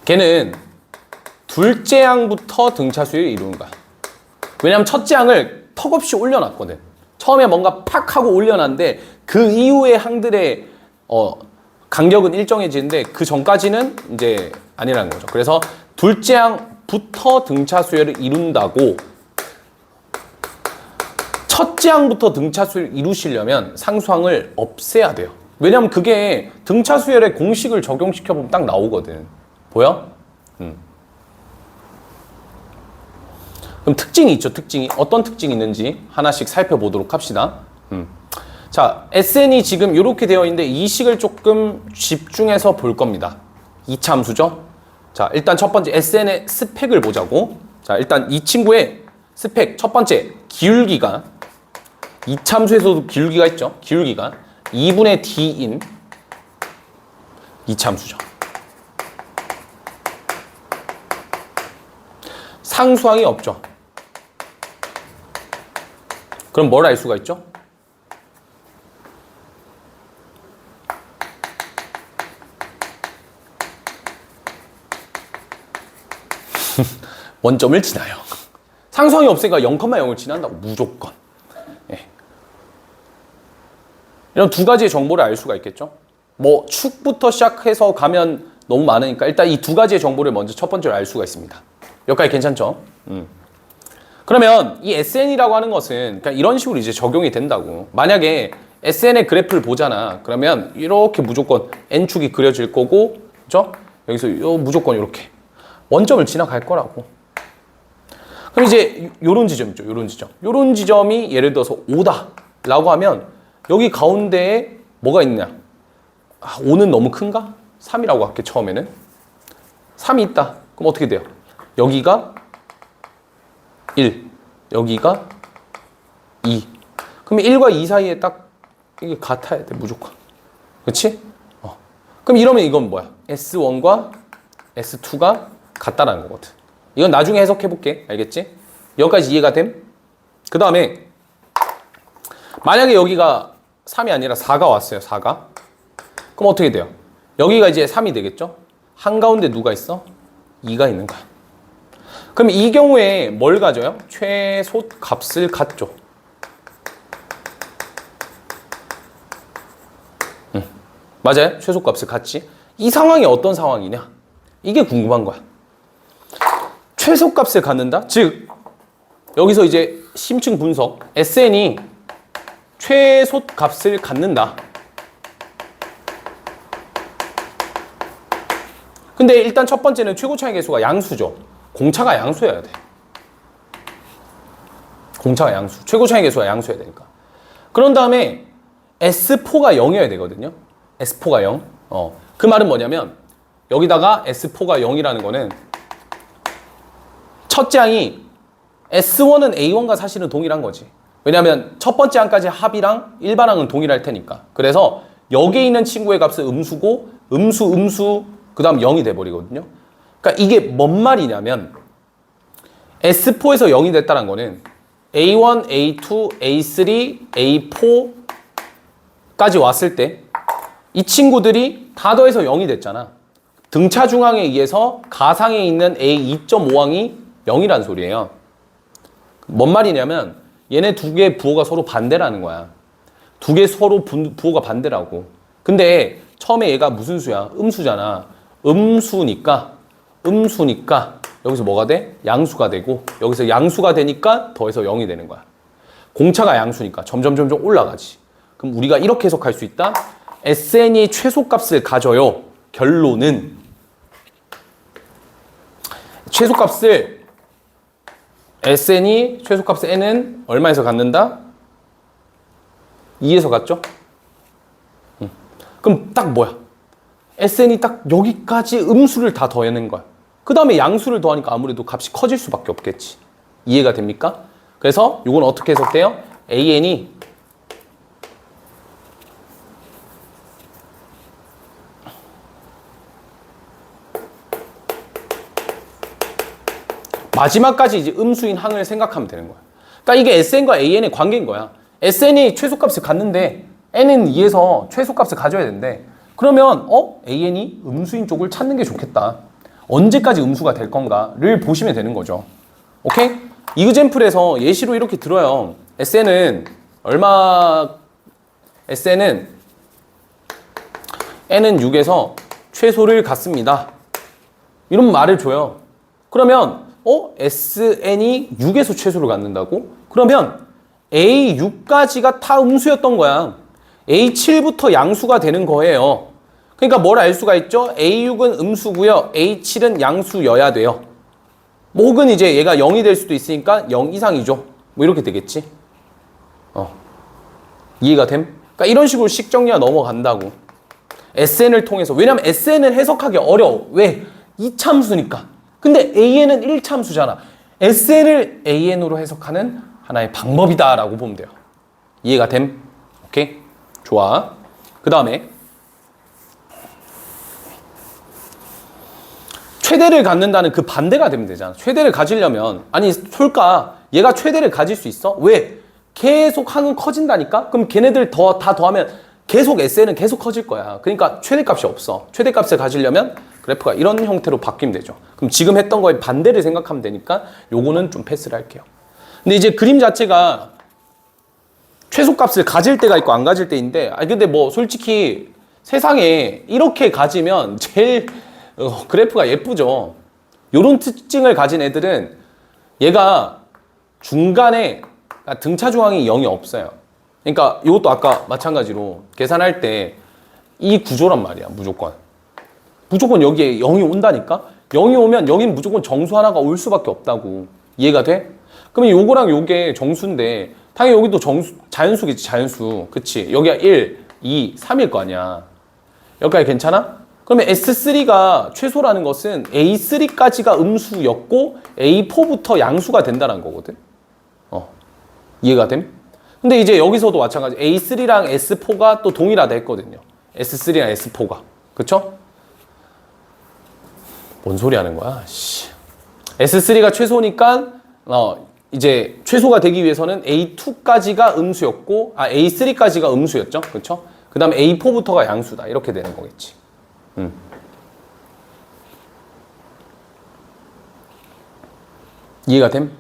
걔는 둘째 항부터 등차수열을 이루는 거야. 왜냐면 첫째 항을 턱없이 올려놨거든. 처음에 뭔가 팍 하고 올려놨는데 그 이후의 항들의 간격은 일정해지는데 그 전까지는 이제 아니라는 거죠. 그래서 둘째 항부터 등차수열을 이룬다고 첫째 항부터 등차수열을 이루시려면 상수항을 없애야 돼요. 왜냐면 그게 등차수열의 공식을 적용시켜보면 딱 나오거든. 보여? 그럼 특징이 있죠, 특징이. 어떤 특징이 있는지 하나씩 살펴보도록 합시다. 자, SN이 지금 이렇게 되어 있는데 이 식을 조금 집중해서 볼 겁니다. 2참수죠? 자, 일단 첫 번째 SN의 스펙을 보자고. 자, 일단 이 친구의 스펙, 첫 번째, 기울기가 2참수에서도 기울기가 있죠? 기울기가 2분의 D인 2참수죠. 상수항이 없죠. 그럼 뭘 알 수가 있죠? 원점을 지나요. 상수항이 없으니까 0,0을 지난다고 무조건. 예. 이런 두 가지의 정보를 알 수가 있겠죠. 뭐 축부터 시작해서 가면 너무 많으니까 일단 이 두 가지의 정보를 먼저 첫 번째로 알 수가 있습니다. 여기까지 괜찮죠? 그러면 이 SN이라고 하는 것은 그러니까 이런 식으로 이제 적용이 된다고. 만약에 SN의 그래프를 보잖아. 그러면 이렇게 무조건 N축이 그려질 거고, 그죠? 여기서 무조건 이렇게 원점을 지나갈 거라고. 그럼 이제 요런 지점 있죠. 요런 지점. 요런 지점이 예를 들어서 5다라고 하면 여기 가운데에 뭐가 있냐? 5는 너무 큰가? 3이라고 할게 처음에는. 3이 있다. 그럼 어떻게 돼요? 여기가 1, 여기가 2. 그럼 1과 2 사이에 딱 이게 같아야 돼, 무조건. 그렇지? 그럼 이러면 이건 뭐야? S1과 S2가 같다라는 거거든. 이건 나중에 해석해 볼게. 알겠지? 여기까지 이해가 됨? 그 다음에 만약에 여기가 3이 아니라 4가 왔어요. 4가. 그럼 어떻게 돼요? 여기가 이제 3이 되겠죠? 한가운데 누가 있어? 2가 있는 거야. 그럼 이 경우에 뭘 가져요? 최소값을 갖죠. 맞아요? 최소값을 갖지. 이 상황이 어떤 상황이냐? 이게 궁금한 거야. 최소값을 갖는다? 즉 여기서 이제 심층 분석 SN이 최소값을 갖는다. 근데 일단 첫 번째는 최고 차이 계수가 양수죠. 공차가 양수여야 돼. 공차가 양수. 최고 차이 계수가 양수여야 되니까. 그런 다음에 S4가 0이어야 되거든요. S4가 0. 그 말은 뭐냐면 여기다가 S4가 0이라는 거는 첫째 항이 S1은 A1과 사실은 동일한 거지. 왜냐하면 첫 번째 항까지 합이랑 일반항은 동일할 테니까. 그래서 여기에 있는 친구의 값은 음수고 음수 그 다음 0이 돼버리거든요. 그러니까 이게 뭔 말이냐면 S4에서 0이 됐다는 거는 A1, A2, A3, A4까지 왔을 때 이 친구들이 다 더해서 0이 됐잖아. 등차 중항에 의해서 가상에 있는 A2.5항이 0이란 소리예요. 뭔 말이냐면 얘네 두 개의 부호가 서로 반대라는 거야. 두 개 서로 부호가 반대라고. 근데 처음에 얘가 무슨 수야? 음수잖아. 음수니까 여기서 뭐가 돼? 양수가 되고 여기서 양수가 되니까 더해서 0이 되는 거야. 공차가 양수니까 점점 올라가지. 그럼 우리가 이렇게 해석할 수 있다. SN이 최소값을 가져요. 결론은 최소값을 SN이 최소값을 N은 얼마에서 갖는다? 2에서 갖죠? 그럼 딱 뭐야? SN이 딱 여기까지 음수를 다 더해낸 거야. 그 다음에 양수를 더하니까 아무래도 값이 커질 수밖에 없겠지. 이해가 됩니까? 그래서 이건 어떻게 해석돼요? AN이 마지막까지 이제 음수인 항을 생각하면 되는 거야. 그러니까 이게 SN과 AN의 관계인 거야. SN이 최소값을 갖는데 N은 2에서 최소값을 가져야 되는데 그러면 AN이 음수인 쪽을 찾는 게 좋겠다. 언제까지 음수가 될 건가를 보시면 되는 거죠. 오케이? 이그젠플에서 예시로 이렇게 들어요. SN은 N은 6에서 최소를 갖습니다. 이런 말을 줘요. 그러면 SN이 6에서 최소를 갖는다고? 그러면 A6까지가 다 음수였던 거야. A7부터 양수가 되는 거예요. 그러니까 뭘 알 수가 있죠? A6은 음수고요. A7은 양수여야 돼요. 뭐 혹은 이제 얘가 0이 될 수도 있으니까 0 이상이죠. 뭐 이렇게 되겠지. 이해가 됨? 그러니까 이런 식으로 식 정리가 넘어간다고. SN을 통해서. 왜냐면 SN은 해석하기 어려워. 왜? 2참수니까. 근데 AN은 1참수잖아. SN을 AN으로 해석하는 하나의 방법이다라고 보면 돼요. 이해가 됨? 오케이? 좋아. 그 다음에 최대를 갖는다는 그 반대가 되면 되잖아. 최대를 가지려면 아니 솔까 얘가 최대를 가질 수 있어? 왜? 계속 항은 커진다니까? 그럼 걔네들 다 더하면 계속 SN은 계속 커질 거야. 그러니까 최대값이 없어. 최대값을 가지려면 그래프가 이런 형태로 바뀌면 되죠. 그럼 지금 했던 거에 반대를 생각하면 되니까 요거는 좀 패스를 할게요. 근데 이제 그림 자체가 최소값을 가질 때가 있고 안 가질 때인데 근데 뭐 솔직히 세상에 이렇게 가지면 제일 그래프가 예쁘죠. 요런 특징을 가진 애들은 얘가 중간에 등차 중항이 0이 없어요. 그러니까 이것도 아까 마찬가지로 계산할 때 이 구조란 말이야. 무조건 여기에 0이 온다니까? 0이 오면 여긴 무조건 정수 하나가 올 수밖에 없다고. 이해가 돼? 그러면 요거랑 요게 정수인데 당연히 여기도 자연수겠지. 자연수. 그치? 여기가 1, 2, 3일 거 아니야. 여기까지 괜찮아? 그러면 S3가 최소라는 것은 A3까지가 음수였고 A4부터 양수가 된다는 거거든. 이해가 됨? 근데 이제 여기서도 마찬가지 A3랑 S4가 또 동일하다 했거든요. S3랑 S4가. 그쵸? 뭔 소리 하는 거야? 씨. S3가 최소니까 이제 최소가 되기 위해서는 A2까지가 음수였고 A3까지가 음수였죠. 그쵸? 그 다음에 A4부터가 양수다. 이렇게 되는 거겠지. 이해가 됨?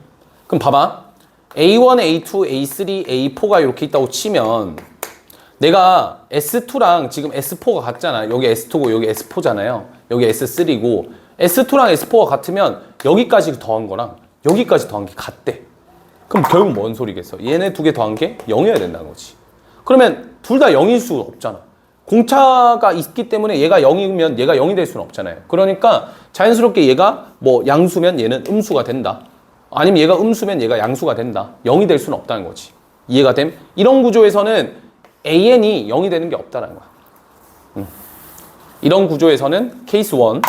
그럼 봐봐. A1, A2, A3, A4가 이렇게 있다고 치면 내가 S2랑 지금 S4가 같잖아. 여기 S2고 여기 S4잖아요. 여기 S3고 S2랑 S4가 같으면 여기까지 더한 거랑 여기까지 더한 게 같대. 그럼 결국 뭔 소리겠어? 얘네 두 개 더한 게 0이어야 된다는 거지. 그러면 둘 다 0일 수 없잖아. 공차가 있기 때문에 얘가 0이면 얘가 0이 될 수는 없잖아요. 그러니까 자연스럽게 얘가 뭐 양수면 얘는 음수가 된다. 아니면 얘가 음수면 얘가 양수가 된다. 0이 될 수는 없다는 거지. 이해가 됨? 이런 구조에서는 AN이 0이 되는 게 없다는 거야. 이런 구조에서는 케이스 1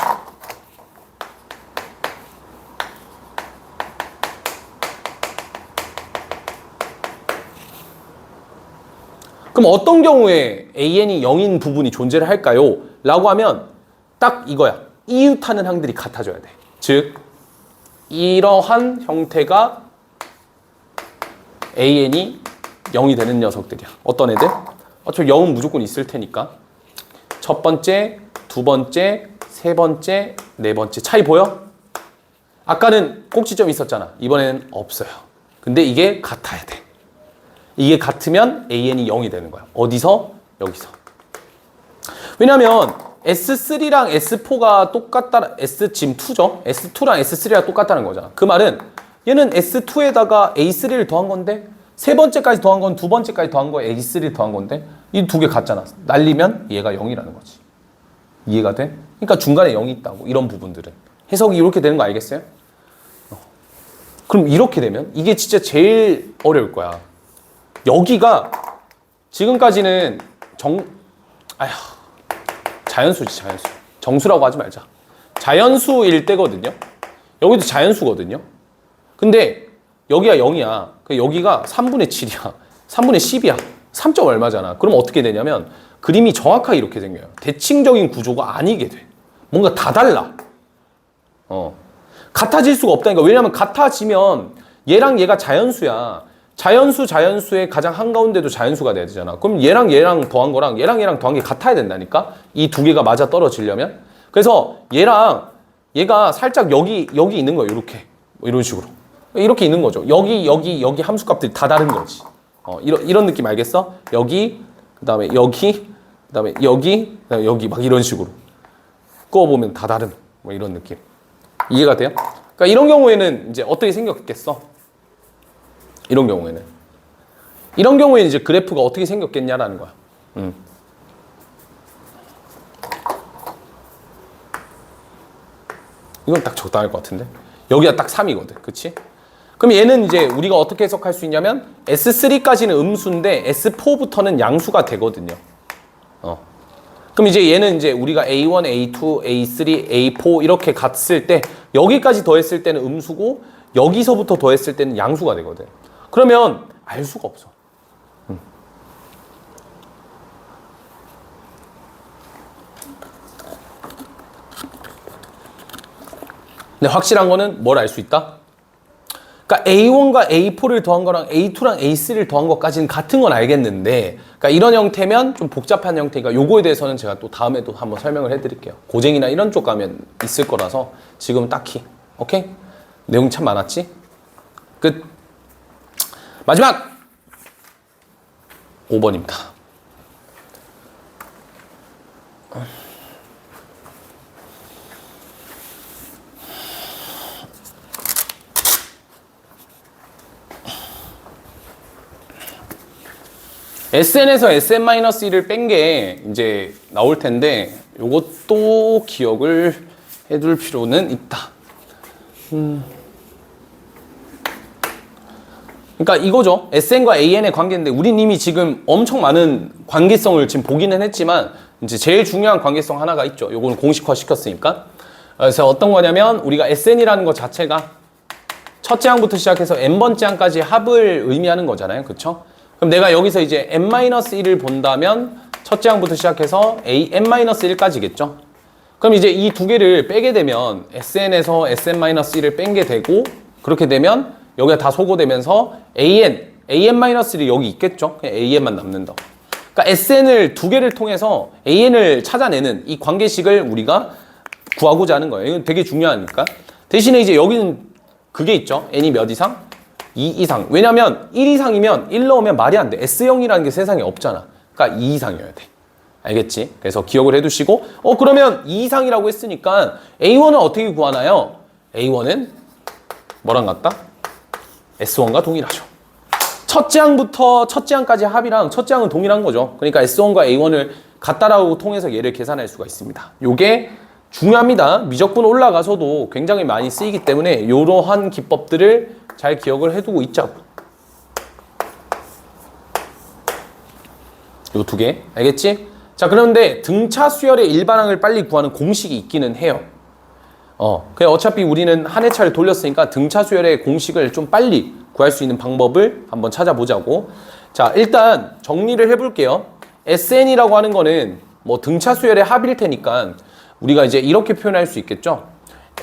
그럼 어떤 경우에 AN이 0인 부분이 존재를 할까요? 라고 하면 딱 이거야. 이웃하는 항들이 같아져야 돼. 즉 이러한 형태가 AN이 0이 되는 녀석들이야. 어떤 애들? 저 0은 무조건 있을 테니까. 첫 번째, 두 번째, 세 번째, 네 번째. 차이 보여? 아까는 꼭지점이 있었잖아. 이번에는 없어요. 근데 이게 같아야 돼. 이게 같으면 AN이 0이 되는 거야. 어디서? 여기서. 왜냐면 S3랑 S4가 똑같다, 지금 2죠? S2랑 S3랑 똑같다는 거잖아. 그 말은 얘는 S2에다가 A3를 더한 건데 세 번째까지 더한 건 두 번째까지 더한 거에 A3를 더한 건데 이 두 개 같잖아. 날리면 얘가 0이라는 거지. 이해가 돼? 그러니까 중간에 0이 있다고. 이런 부분들은. 해석이 이렇게 되는 거 알겠어요? 그럼 이렇게 되면 이게 진짜 제일 어려울 거야. 여기가 지금까지는 자연수지, 자연수. 정수라고 하지 말자. 자연수일 때거든요. 여기도 자연수거든요. 근데 여기가 0이야. 여기가 3분의 7이야. 3분의 10이야. 3점 얼마잖아. 그럼 어떻게 되냐면 그림이 정확하게 이렇게 생겨요. 대칭적인 구조가 아니게 돼. 뭔가 다 달라. 같아질 수가 없다니까. 왜냐면 같아지면 얘랑 얘가 자연수야. 자연수의 가장 한가운데도 자연수가 돼야 되잖아. 그럼 얘랑 더한 거랑 얘랑 더한 게 같아야 된다니까? 이 두 개가 맞아 떨어지려면? 그래서 얘랑 얘가 살짝 여기 있는 거예요. 이렇게. 뭐 이런 식으로. 이렇게 있는 거죠. 여기 함수값들이 다 다른 거지. 이런 느낌 알겠어? 여기, 그 다음에 여기, 그 다음에 여기, 그 다음에 여기 막 이런 식으로. 그어보면 다 다른 뭐 이런 느낌. 이해가 돼요? 그러니까 이런 경우에는 이제 어떻게 생겼겠어? 이런 경우에는 이제 그래프가 어떻게 생겼겠냐라는 거야. 이건 딱 적당할 것 같은데. 여기가 딱 3이거든. 그치? 그럼 얘는 이제 우리가 어떻게 해석할 수 있냐면 S3까지는 음수인데 S4부터는 양수가 되거든요. 그럼 이제 얘는 이제 우리가 A1, A2, A3, A4 이렇게 갔을 때 여기까지 더했을 때는 음수고 여기서부터 더했을 때는 양수가 되거든. 그러면 알 수가 없어. 근데 확실한 거는 뭘 알 수 있다? 그러니까 A1과 A4를 더한 거랑 A2랑 A3를 더한 것까지는 같은 건 알겠는데, 그러니까 이런 형태면 좀 복잡한 형태니까 요거에 대해서는 제가 또 다음에도 한번 설명을 해드릴게요. 고쟁이나 이런 쪽 가면 있을 거라서 지금은 딱히. 오케이? 내용 참 많았지? 끝. 마지막 5번입니다. SN에서 SN-1을 뺀 게 이제 나올 텐데 요것도 기억을 해둘 필요는 있다. 그러니까 이거죠. SN과 AN의 관계인데 우린 이미 지금 엄청 많은 관계성을 지금 보기는 했지만 이제 제일 중요한 관계성 하나가 있죠. 요거는 공식화 시켰으니까. 그래서 어떤 거냐면 우리가 SN이라는 것 자체가 첫째 항부터 시작해서 n번째 항까지 합을 의미하는 거잖아요. 그쵸? 그럼 내가 여기서 이제 n-1을 본다면 첫째 항부터 시작해서 an-1까지겠죠. 그럼 이제 이 두 개를 빼게 되면 SN에서 SN-1을 뺀 게 되고 그렇게 되면 여기가 다 소거되면서 an-1이 여기 있겠죠. 그냥 an만 남는다. 그러니까 SN을 두 개를 통해서 an을 찾아내는 이 관계식을 우리가 구하고자 하는 거예요. 이건 되게 중요하니까. 대신에 이제 여기는 그게 있죠. n이 몇 이상? 2 이상. 왜냐면 1 이상이면 1 넣으면 말이 안 돼. S형이라는 게 세상에 없잖아. 그러니까 2 이상이어야 돼. 알겠지? 그래서 기억을 해두시고 그러면 2 이상이라고 했으니까 A1은 어떻게 구하나요? A1은 뭐랑 같다? S1과 동일하죠. 첫째 항부터 첫째 항까지 합이랑 첫째 항은 동일한 거죠. 그러니까 S1과 A1을 같다라고 통해서 얘를 계산할 수가 있습니다. 요게 중요합니다. 미적분 올라가서도 굉장히 많이 쓰이기 때문에 이러한 기법들을 잘 기억을 해두고 있자고. 요 두 개. 알겠지? 자, 그런데 등차 수열의 일반항을 빨리 구하는 공식이 있기는 해요. 그냥 어차피 우리는 한 회차를 돌렸으니까 등차 수열의 공식을 좀 빨리 구할 수 있는 방법을 한번 찾아보자고. 자, 일단 정리를 해볼게요. SN이라고 하는 거는 뭐 등차 수열의 합일 테니까 우리가 이제 이렇게 표현할 수 있겠죠.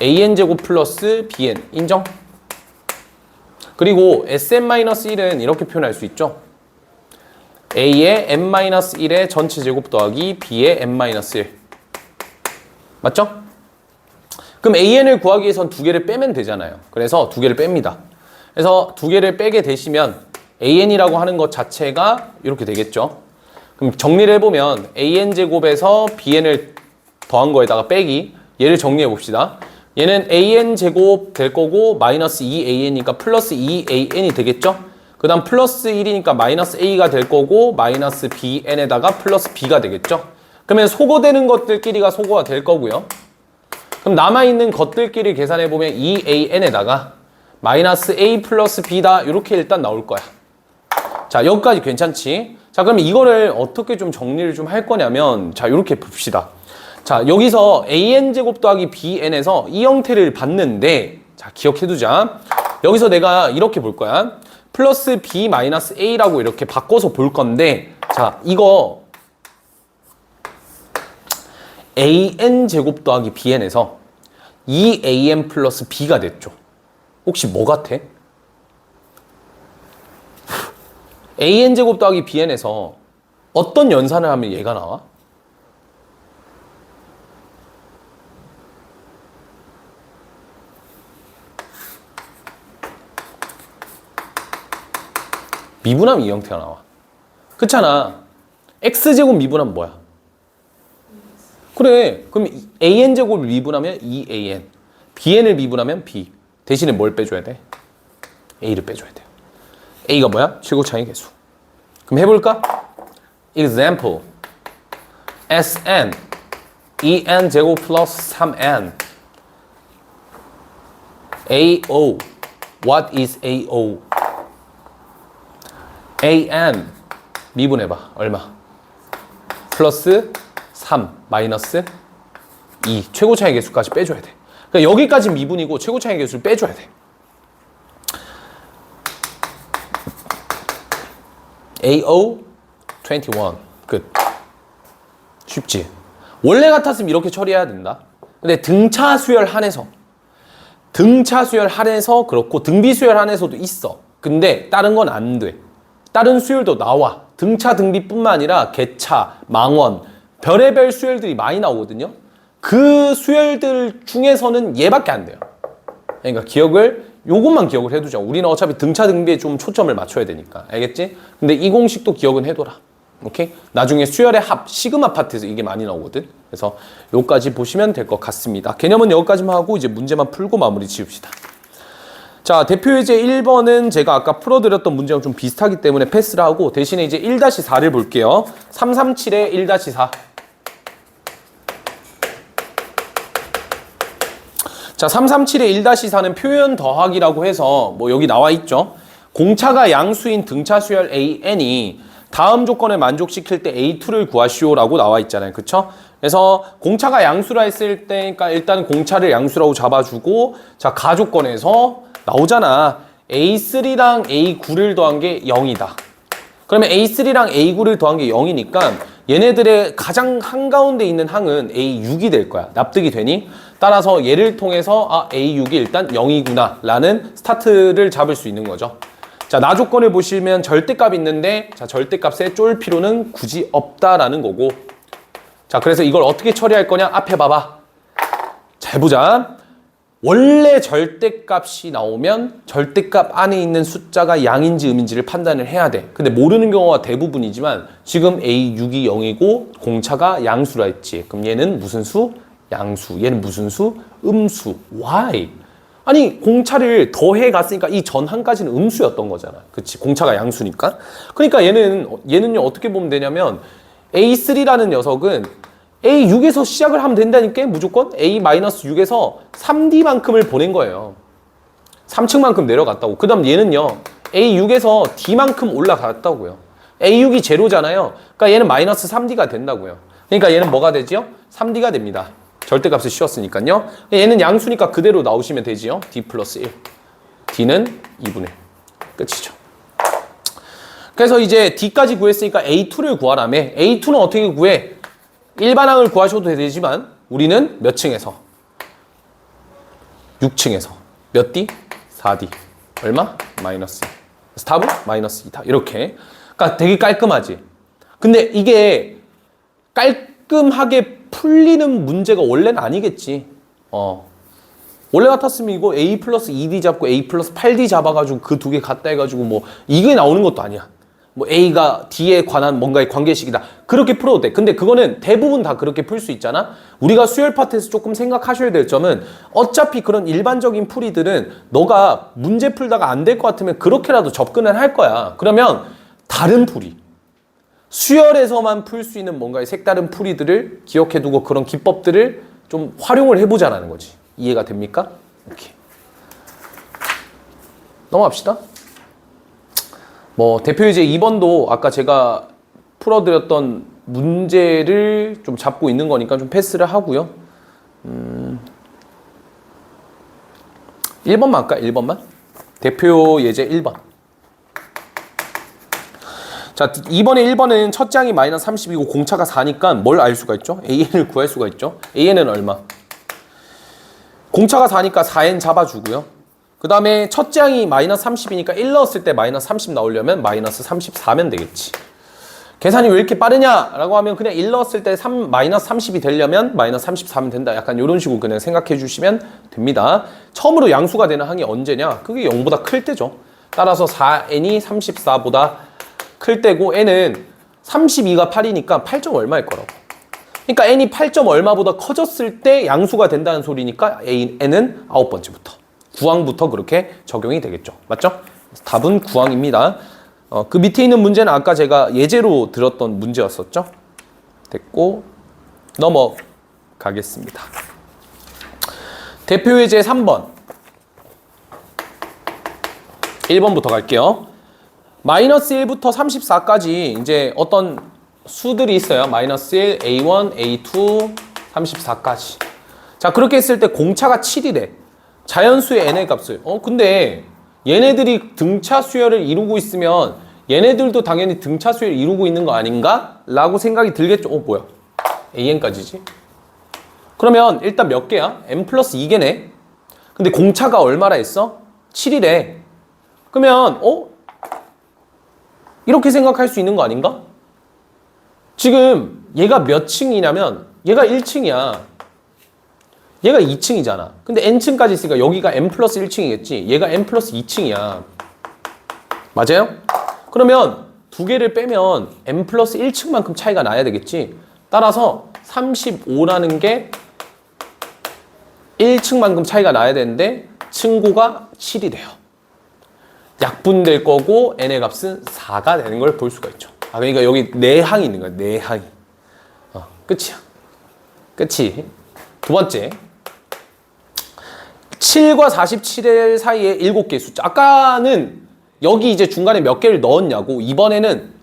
AN제곱 플러스 BN. 인정? 그리고 SN-1은 이렇게 표현할 수 있죠. A의 n-1의 전체 제곱 더하기 B의 n-1. 맞죠? 그럼 AN을 구하기 위해선 두 개를 빼면 되잖아요. 그래서 두 개를 뺍니다. 그래서 두 개를 빼게 되시면 AN이라고 하는 것 자체가 이렇게 되겠죠. 그럼 정리를 해보면 AN제곱에서 BN을 더한 거에다가 빼기. 얘를 정리해 봅시다. 얘는 AN제곱 될 거고 마이너스 2AN이니까 플러스 2AN이 되겠죠? 그 다음 플러스 1이니까 마이너스 A가 될 거고 마이너스 BN에다가 플러스 B가 되겠죠? 그러면 소거되는 것들끼리가 소거가 될 거고요. 그럼 남아있는 것들끼리 계산해보면 2AN에다가 마이너스 A 플러스 B다 이렇게 일단 나올 거야. 자, 여기까지 괜찮지? 자, 그럼 이거를 어떻게 좀 정리를 좀 할 거냐면 자, 이렇게 봅시다. 자, 여기서 AN제곱 더하기 BN에서 이 형태를 봤는데 자, 기억해두자. 여기서 내가 이렇게 볼 거야. 플러스 B 마이너스 A라고 이렇게 바꿔서 볼 건데 자, 이거 AN제곱 더하기 BN에서 2AN 플러스 B가 됐죠. 혹시 뭐 같아? AN제곱 더하기 BN에서 어떤 연산을 하면 얘가 나와? 미분하면 이 형태가 나와. 그렇잖아. X제곱 미분하면 뭐야? 그래. 그럼 AN제곱을 미분하면 2AN. BN을 미분하면 B. 대신에 뭘 빼줘야 돼? A를 빼줘야 돼요. A가 뭐야? 최고차의 개수. 그럼 해볼까? Example. SN 2N 제곱 플러스 3N AO. What is AO? AN 미분해봐. 얼마? 플러스 3 마이너스 2 최고차의 개수까지 빼줘야 돼. 그러니까 여기까지 미분이고 최고차의 개수를 빼줘야 돼. AO 21 끝. 쉽지? 원래 같았으면 이렇게 처리해야 된다. 근데 등차 수열 한에서 그렇고 등비 수열 한에서도 있어. 근데 다른 건 안 돼. 다른 수열도 나와. 등차 등비뿐만 아니라 개차, 망원, 별의별 수열들이 많이 나오거든요. 그 수열들 중에서는 얘밖에 안 돼요. 그러니까 요것만 기억을 해두자. 우리는 어차피 등차 등비에 좀 초점을 맞춰야 되니까. 알겠지? 근데 이 공식도 기억은 해둬라. 오케이? 나중에 수열의 합, 시그마 파트에서 이게 많이 나오거든. 그래서 요까지 보시면 될 것 같습니다. 개념은 여기까지만 하고 이제 문제만 풀고 마무리 지읍시다. 자, 대표 예제 1번은 제가 아까 풀어드렸던 문제랑 좀 비슷하기 때문에 패스를 하고 대신에 이제 1-4를 볼게요. 337의 1-4. 자, 337의 1-4는 표현 더하기라고 해서 뭐 여기 나와 있죠. 공차가 양수인 등차 수열 AN이 다음 조건을 만족시킬 때 A2를 구하시오라고 나와 있잖아요. 그쵸? 그래서 공차가 양수라 했을 때니까 일단 공차를 양수라고 잡아주고 자 가조건에서 나오잖아. A3랑 A9를 더한 게 0이다. 그러면 A3랑 A9를 더한 게 0이니까 얘네들의 가장 한가운데 있는 항은 A6이 될 거야. 납득이 되니? 따라서 얘를 통해서 A6이 일단 0이구나 라는 스타트를 잡을 수 있는 거죠. 자, 나 조건을 보시면 절대값 있는데 자, 절대값에 쫄 필요는 굳이 없다라는 거고 자, 그래서 이걸 어떻게 처리할 거냐? 앞에 봐봐. 잘 보자. 원래 절대값이 나오면 절대값 안에 있는 숫자가 양인지 음인지를 판단을 해야 돼. 근데 모르는 경우가 대부분이지만 지금 A6이 0이고 공차가 양수라 했지. 그럼 얘는 무슨 수? 양수. 얘는 무슨 수? 음수. Why? 아니 공차를 더해 갔으니까 이 전항까지는 음수였던 거잖아. 그치? 공차가 양수니까. 그러니까 얘는요 어떻게 보면 되냐면 A3라는 녀석은 A6에서 시작을 하면 된다니까 무조건 A-6에서 3D만큼을 보낸 거예요. 3층만큼 내려갔다고. 그 다음 얘는요 A6에서 D만큼 올라갔다고요. A6이 제로잖아요. 그러니까 얘는 마이너스 3D가 된다고요. 그러니까 얘는 뭐가 되지요? 3D가 됩니다. 절대값을 씌웠으니까요. 얘는 양수니까 그대로 나오시면 되지요. D 플러스 1. D는 2분의 1. 끝이죠. 그래서 이제 D까지 구했으니까 A2를 구하라며. A2는 어떻게 구해? 일반항을 구하셔도 되지만 우리는 몇 층에서? 6층에서. 몇 D? 4D. 얼마? 마이너스. 그래서 답은 마이너스 2다. 이렇게. 그러니까 되게 깔끔하지. 근데 이게 깔끔하게 풀리는 문제가 원래는 아니겠지. 원래 같았으면 이거 A 플러스 2D 잡고 A 플러스 8D 잡아가지고 그 두 개 갖다 해가지고 뭐 이게 나오는 것도 아니야. 뭐 A가 D에 관한 뭔가의 관계식이다. 그렇게 풀어도 돼. 근데 그거는 대부분 다 그렇게 풀 수 있잖아. 우리가 수열 파트에서 조금 생각하셔야 될 점은 어차피 그런 일반적인 풀이들은 너가 문제 풀다가 안 될 것 같으면 그렇게라도 접근을 할 거야. 그러면 다른 풀이 수열에서만 풀 수 있는 뭔가의 색다른 풀이들을 기억해두고 그런 기법들을 좀 활용을 해보자라는 거지. 이해가 됩니까? 이렇게 넘어갑시다. 뭐 대표 예제 2번도 아까 제가 풀어드렸던 문제를 좀 잡고 있는 거니까 좀 패스를 하고요. 1번만 할까? 1번만? 대표 예제 1번. 자, 이번에 1번은 첫 장이 마이너스 30이고 공차가 4니까 뭘 알 수가 있죠? AN을 구할 수가 있죠? AN은 얼마? 공차가 4니까 4N 잡아주고요. 그 다음에 첫 장이 마이너스 30이니까 1 넣었을 때 마이너스 30 나오려면 마이너스 34면 되겠지. 계산이 왜 이렇게 빠르냐? 라고 하면 그냥 1 넣었을 때 마이너스 30이 되려면 마이너스 34면 된다. 약간 이런 식으로 그냥 생각해 주시면 됩니다. 처음으로 양수가 되는 항이 언제냐? 그게 0보다 클 때죠. 따라서 4n이 34보다 클 때고 n은 32가 8이니까 8점 얼마일 거라고. 그러니까 n이 8점 얼마보다 커졌을 때 양수가 된다는 소리니까 n은 9번째부터. 9항부터 그렇게 적용이 되겠죠. 맞죠? 답은 9항입니다. 그 밑에 있는 문제는 아까 제가 예제로 들었던 문제였었죠. 됐고 넘어가겠습니다. 대표 예제 3번. 1번부터 갈게요. 마이너스 1부터 34까지 이제 어떤 수들이 있어요. 마이너스 1, A1, A2, 34까지. 자, 그렇게 했을 때 공차가 7이래. 자연수의 n의 값을. 근데 얘네들이 등차 수열을 이루고 있으면 얘네들도 당연히 등차 수열을 이루고 있는 거 아닌가? 라고 생각이 들겠죠. 뭐야? AN까지지? 그러면 일단 몇 개야? n 플러스 2개네. 근데 공차가 얼마라 했어? 7이래. 그러면 이렇게 생각할 수 있는 거 아닌가? 지금 얘가 몇 층이냐면 얘가 1층이야. 얘가 2층이잖아. 근데 n층까지 있으니까 여기가 n 플러스 1층이겠지. 얘가 n 플러스 2층이야. 맞아요? 그러면 두 개를 빼면 n 플러스 1층만큼 차이가 나야 되겠지. 따라서 35라는 게 1층만큼 차이가 나야 되는데 층고가 7이 돼요. 약분될 거고 n의 값은 4가 되는 걸 볼 수가 있죠. 그러니까 여기 네 항이 있는 거야. 네 항이. 끝이야. 끝이. 두 번째. 7과 47의 사이에 7개의 숫자. 아까는 여기 이제 중간에 몇 개를 넣었냐고. 이번에는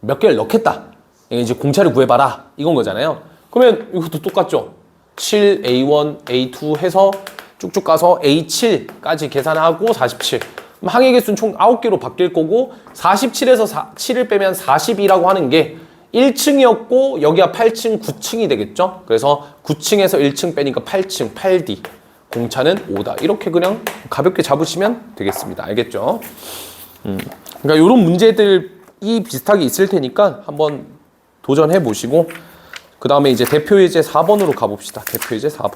몇 개를 넣겠다. 이제 공차를 구해봐라. 이건 거잖아요. 그러면 이것도 똑같죠. 7, A1, A2 해서 쭉쭉 가서 A7까지 계산하고 47. 그럼 항해 개수는 총 9개로 바뀔 거고 47에서 7을 빼면 42라고 하는 게 1층이었고 여기가 8층, 9층이 되겠죠. 그래서 9층에서 1층 빼니까 8층, 8D. 공차는 5다. 이렇게 그냥 가볍게 잡으시면 되겠습니다. 알겠죠? 그러니까 이런 문제들이 비슷하게 있을 테니까 한번 도전해 보시고 그 다음에 이제 대표 예제 4번으로 가봅시다. 대표 예제 4번.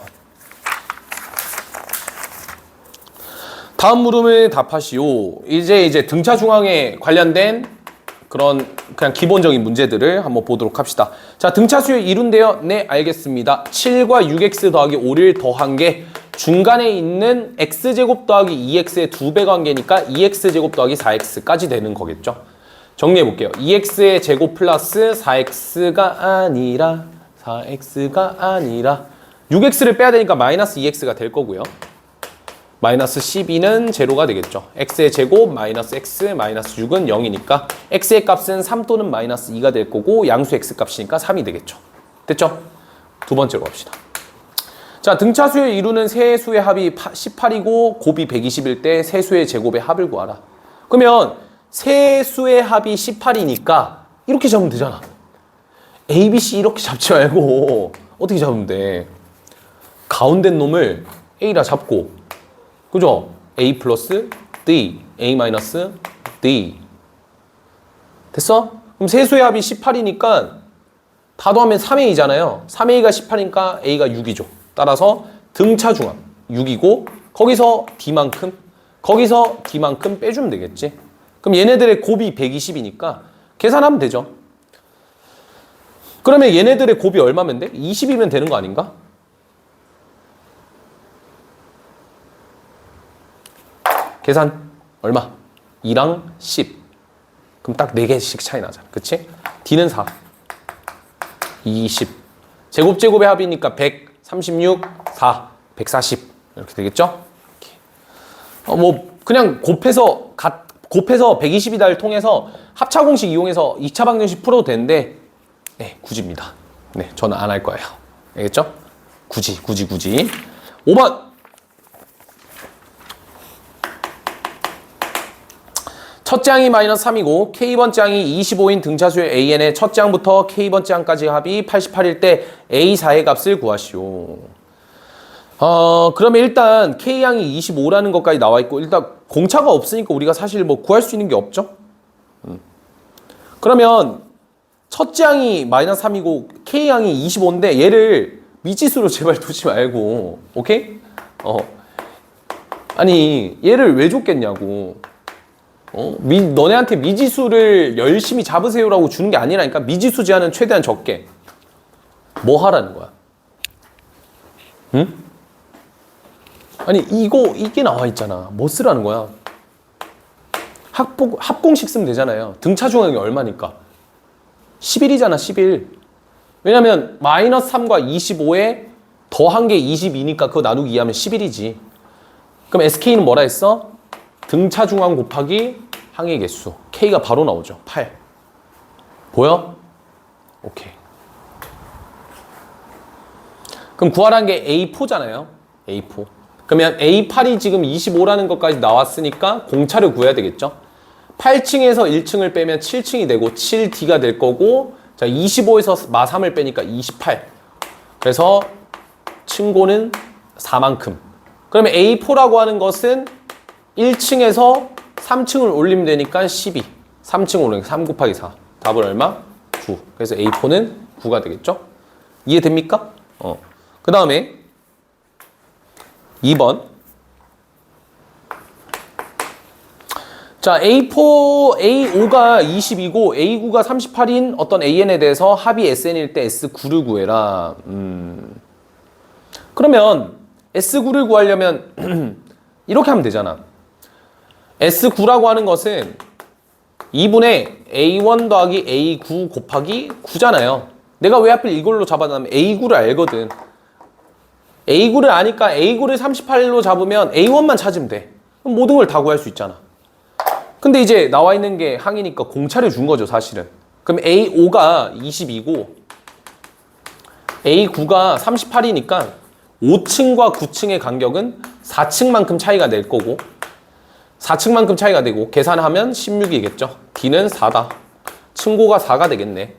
다음 물음을 답하시오. 이제 등차 중앙에 관련된 그런 그냥 기본적인 문제들을 한번 보도록 합시다. 자, 등차 수열 이룬대요. 네, 알겠습니다. 7과 6x 더하기 5를 더한 게 중간에 있는 x제곱 더하기 2x의 2배 관계니까 2x제곱 더하기 4x까지 되는 거겠죠. 정리해 볼게요. 2x의 제곱 플러스 4x가 아니라 6x를 빼야 되니까 마이너스 2x가 될 거고요. 마이너스 12는 제로가 되겠죠. x의 제곱 마이너스 x 마이너스 6은 0이니까 x의 값은 3 또는 마이너스 2가 될 거고 양수 x 값이니까 3이 되겠죠. 됐죠? 두 번째로 갑시다. 자, 등차 수열 이루는 세 수의 합이 18이고 곱이 120일 때 세 수의 제곱의 합을 구하라. 그러면 세 수의 합이 18이니까 이렇게 잡으면 되잖아. A, B, C 이렇게 잡지 말고 어떻게 잡으면 돼? 가운데 놈을 A라 잡고 그죠? A 플러스 D, A 마이너스 D. 됐어? 그럼 세 수의 합이 18이니까 다 더하면 3A잖아요. 3A가 18이니까 A가 6이죠. 따라서 등차 중앙 6이고 거기서 D만큼 빼주면 되겠지. 그럼 얘네들의 곱이 120이니까 계산하면 되죠. 그러면 얘네들의 곱이 얼마면 돼? 20이면 되는 거 아닌가? 계산 얼마? 2랑 10. 그럼 딱 4개씩 차이 나잖아. 그치? D는 4. 20. 제곱의 합이니까 136, 4, 140. 이렇게 되겠죠? 뭐 그냥 곱해서 120이다를 통해서 합차 공식 이용해서 2차 방정식 풀어도 되는데 네, 굳이입니다. 네, 저는 안 할 거예요. 알겠죠? 굳이. 5번. 첫째 항이 마이너스 3이고 K번째 항이 25인 등차수의 AN의 첫째 항부터 K번째 항까지 합이 88일 때 A4의 값을 구하시오. 그러면 일단 K항이 25라는 것까지 나와 있고 일단 공차가 없으니까 우리가 사실 뭐 구할 수 있는 게 없죠. 그러면 첫째 항이 마이너스 3이고 K항이 25인데 얘를 미지수로 제발 두지 말고 오케이? 아니 얘를 왜 줬겠냐고. 너네한테 미지수를 열심히 잡으세요라고 주는 게 아니라니까. 미지수 제한은 최대한 적게. 뭐 하라는 거야? 응? 아니 이게 나와 있잖아. 뭐 쓰라는 거야? 합공식 쓰면 되잖아요. 등차 중앙이 얼마니까? 11이잖아. 11. 왜냐면 마이너스 3과 25에 더한 게 22니까 그거 나누기 2하면 11이지. 그럼 SK는 뭐라 했어? 등차 중앙 곱하기 항의 개수. K가 바로 나오죠. 8. 보여? 오케이. 그럼 구하라는 게 A4잖아요. A4. 그러면 A8이 지금 25라는 것까지 나왔으니까 공차를 구해야 되겠죠. 8층에서 1층을 빼면 7층이 되고 7D가 될 거고 자 25에서 마3을 빼니까 28. 그래서 층고는 4만큼. 그러면 A4라고 하는 것은 1층에서 3층을 올리면 되니까 12. 3층 올리면 3 곱하기 4. 답은 얼마? 9. 그래서 A4는 9가 되겠죠? 이해됩니까? 그 다음에 2번. 자, A5가 20이고 A9가 38인 어떤 AN에 대해서 합이 SN일 때 S9를 구해라. 그러면 S9를 구하려면 이렇게 하면 되잖아. S9라고 하는 것은 2분의 A1 더하기 A9 곱하기 9잖아요. 내가 왜 하필 이걸로 잡아놨냐면 A9를 알거든. A9를 아니까 A9를 38로 잡으면 A1만 찾으면 돼. 그럼 모든 걸 다 구할 수 있잖아. 근데 이제 나와 있는 게 항이니까 공차를 준 거죠, 사실은. 그럼 A5가 22고 A9가 38이니까 5층과 9층의 간격은 4층만큼 차이가 낼 거고 4층만큼 차이가 되고 계산하면 16이겠죠. D는 4다. 층고가 4가 되겠네.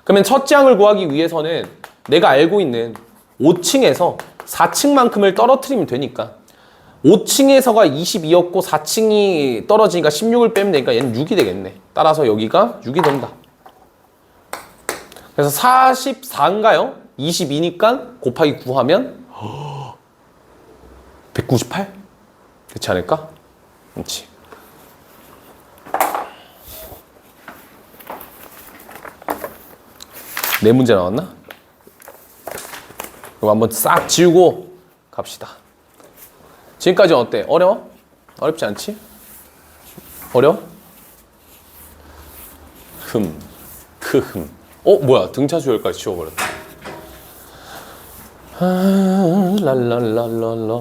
그러면 첫째 항을 구하기 위해서는 내가 알고 있는 5층에서 4층만큼을 떨어뜨리면 되니까 5층에서가 22였고 4층이 떨어지니까 16을 빼면 되니까 얘는 6이 되겠네. 따라서 여기가 6이 된다. 그래서 44인가요? 22니까 곱하기 9하면 198? 그렇지 않을까? 그렇지. 네 문제 나왔나? 그럼 한번 싹 지우고 갑시다. 지금까지 어때? 어려워? 어렵지 않지? 어려워? 뭐야? 등차 수열까지 지워버렸다. 랄랄랄랄라.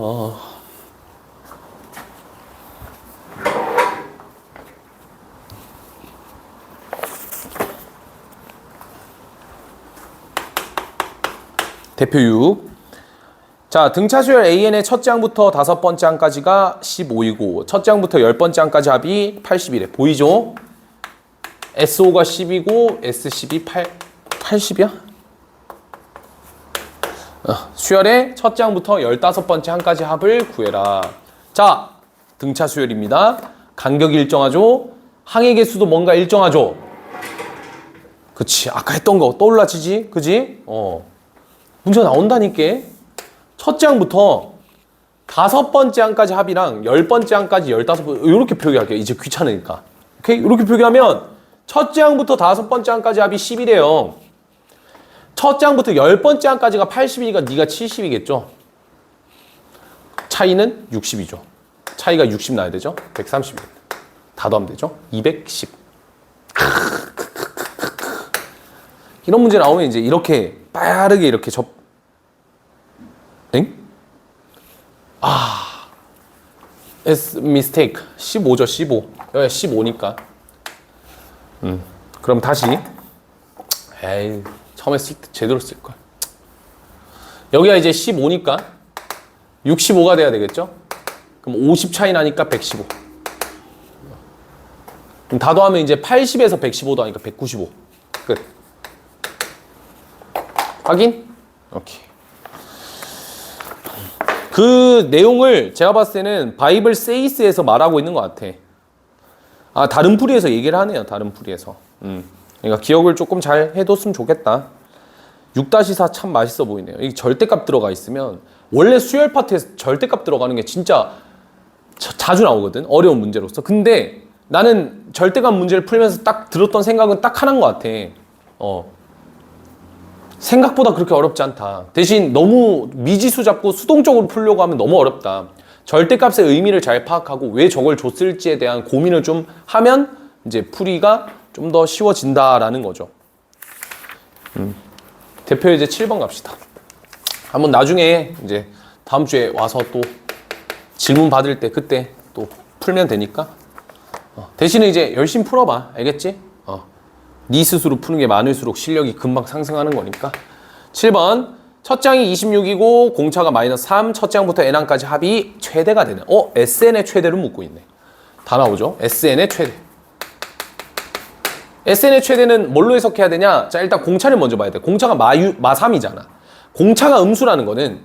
대표 6. 자, 등차 수열 AN의 첫째 항부터 다섯 번째 항까지가 15이고 첫째 항부터 10번째 항까지 합이 81에 보이죠? SO가 10이고 S10이 80이야? 수열의 첫째 항부터 15번째 항까지 합을 구해라. 자, 등차 수열입니다. 간격이 일정하죠? 항의 개수도 뭔가 일정하죠? 그치, 아까 했던 거 떠올라지지? 그지? 문제 나온다니까. 첫째 항부터 다섯 번째 항까지 합이랑 10번째 항까지 15번 이렇게 표기할게요. 이제 귀찮으니까. 오케이? 이렇게 표기하면 첫째 항부터 다섯 번째 항까지 합이 10이래요. 첫째 항부터 10번째 항까지가 80이니까 네가 70이겠죠. 차이는 60이죠. 차이가 60 나야 되죠. 130. 다 더하면 되죠. 210. 이런 문제 나오면 이제 이렇게 빠르게 이렇게 엥? It's mistake. 15죠, 15. 여기 15니까. 그럼 다시. 에이, 처음에 쓸 때 제대로 쓸걸. 여기가 이제 15니까 65가 돼야 되겠죠? 그럼 50 차이 나니까 115. 그럼 다 더하면 이제 80에서 115 더하니까 195. 끝. 확인? 오케이. 그 내용을 제가 봤을 때는 바이블 세이스에서 말하고 있는 것 같아. 다른 풀이에서 얘기를 하네요. 다른 풀이에서. 그러니까 기억을 조금 잘 해뒀으면 좋겠다. 6-4 참 맛있어 보이네요. 이게 절대값 들어가 있으면 원래 수열 파트에서 절대값 들어가는 게 진짜 자주 나오거든. 어려운 문제로서. 근데 나는 절대값 문제를 풀면서 딱 들었던 생각은 딱 하나인 것 같아. 생각보다 그렇게 어렵지 않다. 대신 너무 미지수 잡고 수동적으로 풀려고 하면 너무 어렵다. 절대값의 의미를 잘 파악하고 왜 저걸 줬을지에 대한 고민을 좀 하면 이제 풀이가 좀 더 쉬워진다라는 거죠. 대표 이제 7번 갑시다. 한번 나중에 이제 다음 주에 와서 또 질문 받을 때 그때 또 풀면 되니까 대신에 이제 열심히 풀어봐. 알겠지? 네 스스로 푸는 게 많을수록 실력이 금방 상승하는 거니까. 7번. 첫 장이 26이고 공차가 -3. 첫 장부터 n항까지 합이 최대가 되는. SN의 최대를 묻고 있네. 다 나오죠? SN의 최대. SN의 최대는 뭘로 해석해야 되냐? 자, 일단 공차를 먼저 봐야 돼. 공차가 마3이잖아. 공차가 음수라는 거는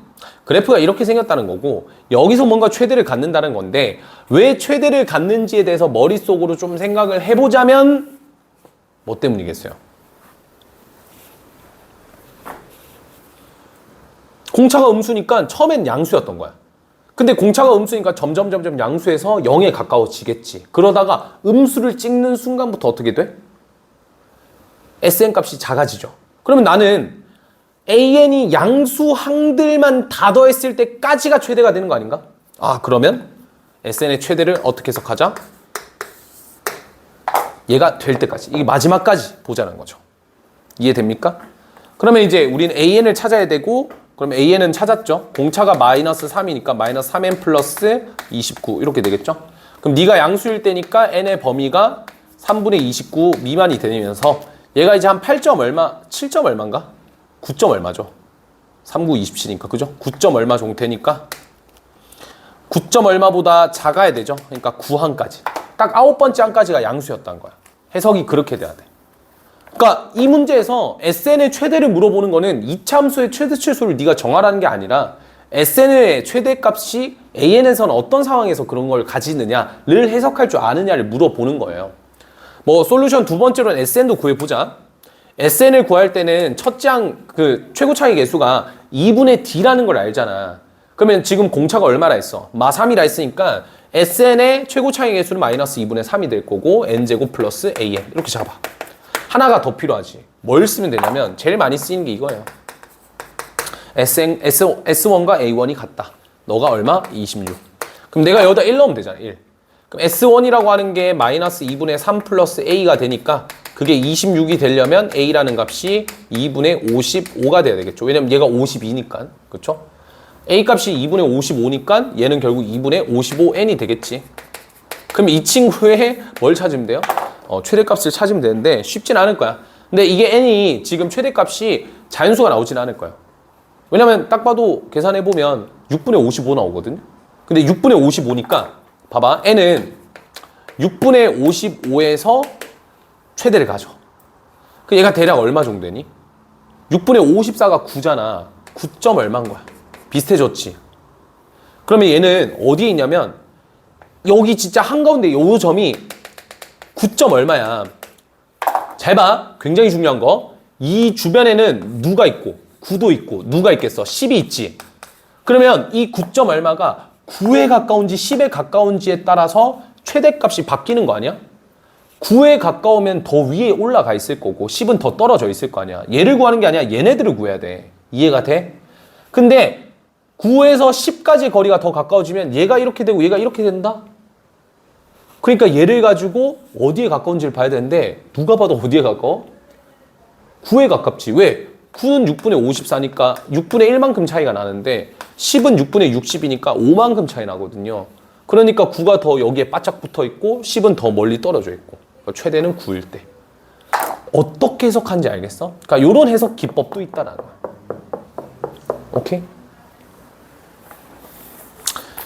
그래프가 이렇게 생겼다는 거고 여기서 뭔가 최대를 갖는다는 건데 왜 최대를 갖는지에 대해서 머릿속으로 좀 생각을 해보자면 뭐 때문이겠어요? 공차가 음수니까 처음엔 양수였던 거야. 근데 공차가 음수니까 점점 양수에서 0에 가까워지겠지. 그러다가 음수를 찍는 순간부터 어떻게 돼? SN 값이 작아지죠. 그러면 나는 AN이 양수 항들만 다 더했을 때까지가 최대가 되는 거 아닌가? 그러면 SN의 최대를 어떻게 해석하자? 얘가 될 때까지, 이게 마지막까지 보자는 거죠. 이해됩니까? 그러면 이제 우리는 AN을 찾아야 되고, 그럼 AN은 찾았죠. 공차가 -3이니까 -3n 플러스 29 이렇게 되겠죠. 그럼 네가 양수일 때니까 n의 범위가 3분의 29 미만이 되면서 얘가 이제 한 8점 얼마, 7점 얼마인가? 9점 얼마죠? 3, 9, 27이니까 그죠? 9점 얼마 정도 되니까 9점 얼마보다 작아야 되죠. 그러니까 9항까지. 딱 9번째 항까지가 양수였다는 거야. 해석이 그렇게 돼야 돼. 그러니까 이 문제에서 SN의 최대를 물어보는 거는 이차함수의 최대치수를 네가 정하라는 게 아니라 SN의 최대값이 AN에서는 어떤 상황에서 그런 걸 가지느냐를 해석할 줄 아느냐를 물어보는 거예요. 뭐 솔루션 두 번째로는 SN도 구해보자. SN을 구할 때는 첫째 항 그 최고 차이 계수가 2분의 D라는 걸 알잖아. 그러면 지금 공차가 얼마나 했어? 마 3이라 했으니까 SN의 최고 차이 계수는 마이너스 2분의 3이 될 거고 n제곱 플러스 AN 이렇게 잡아. 하나가 더 필요하지. 뭘 쓰면 되냐면 제일 많이 쓰이는 게 이거예요. S1과 A1이 같다. 너가 얼마? 26. 그럼 내가 여기다 1 넣으면 되잖아. 1. 그럼 S1이라고 하는 게 마이너스 2분의 3 플러스 A가 되니까 그게 26이 되려면 A라는 값이 2분의 55가 돼야 되겠죠. 왜냐면 얘가 52니까. 그렇죠? A 값이 2분의 55니까 얘는 결국 2분의 55n이 되겠지. 그럼 이 친구의 뭘 찾으면 돼요? 최대값을 찾으면 되는데 쉽진 않을 거야. 근데 이게 n이 지금 최대값이 자연수가 나오진 않을 거예요. 왜냐면 딱 봐도 계산해보면 6분의 55 나오거든요. 근데 6분의 55니까 봐봐. n은 6분의 55에서 최대를 가져. 그 얘가 대략 얼마 정도 되니? 6분의 54가 9잖아. 9점 얼마인 거야. 비슷해졌지. 그러면 얘는 어디에 있냐면 여기 진짜 한가운데 요 점이 9점 얼마야. 잘 봐. 굉장히 중요한 거. 이 주변에는 누가 있고 9도 있고 누가 있겠어? 10이 있지. 그러면 이 9점 얼마가 9에 가까운지 10에 가까운지에 따라서 최대값이 바뀌는 거 아니야? 9에 가까우면 더 위에 올라가 있을 거고 10은 더 떨어져 있을 거 아니야. 얘를 구하는 게 아니라 얘네들을 구해야 돼. 이해가 돼? 근데 9에서 10까지 거리가 더 가까워지면 얘가 이렇게 되고 얘가 이렇게 된다? 그러니까 얘를 가지고 어디에 가까운지를 봐야 되는데 누가 봐도 어디에 가까워? 9에 가깝지. 왜? 9는 6분의 54니까 6분의 1만큼 차이가 나는데 10은 6분의 60이니까 5만큼 차이 나거든요. 그러니까 9가 더 여기에 바짝 붙어 있고 10은 더 멀리 떨어져 있고 최대는 9일 때. 어떻게 해석하는지 알겠어? 그러니까 이런 해석 기법도 있다라는 거야. 오케이?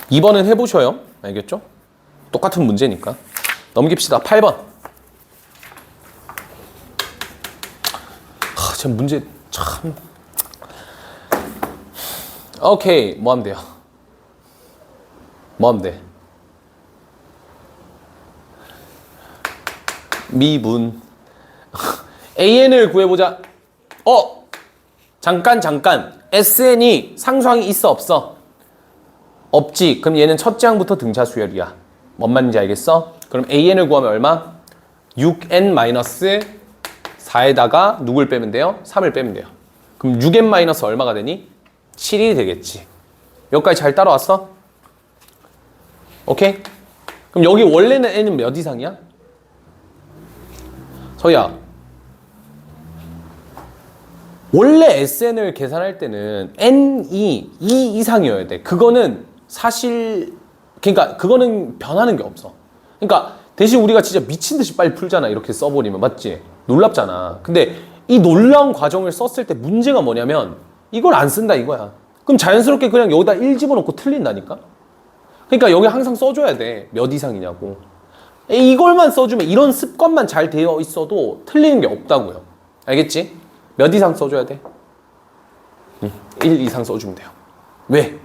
2번은 해보셔요. 알겠죠? 똑같은 문제니까. 넘깁시다. 8번. 참 문제 참. 오케이. 뭐 하면 돼요? 뭐 하면 돼? 미분. AN을 구해보자. 잠깐. SN이 상수항이 있어 없어? 없지. 그럼 얘는 첫째 항부터 등차 수열이야. 뭔 말인지 알겠어? 그럼 AN을 구하면 얼마? 6n-4에다가 누굴 빼면 돼요? 3을 빼면 돼요. 그럼 6n- 얼마가 되니? 7이 되겠지. 여기까지 잘 따라왔어? 오케이? 그럼 여기 원래는 n은 몇 이상이야? 서희야, 원래 SN을 계산할 때는 n이 2 이상이어야 돼. 그거는 사실, 그러니까 그거는 변하는 게 없어. 그러니까 대신 우리가 진짜 미친 듯이 빨리 풀잖아. 이렇게 써버리면. 맞지? 놀랍잖아. 근데 이 놀라운 과정을 썼을 때 문제가 뭐냐면 이걸 안 쓴다 이거야. 그럼 자연스럽게 그냥 여기다 1 집어넣고 틀린다니까? 그러니까 여기 항상 써줘야 돼. 몇 이상이냐고. 이걸만 써주면 이런 습관만 잘 되어 있어도 틀리는 게 없다고요. 알겠지? 몇 이상 써줘야 돼? 1 이상 써주면 돼요. 왜?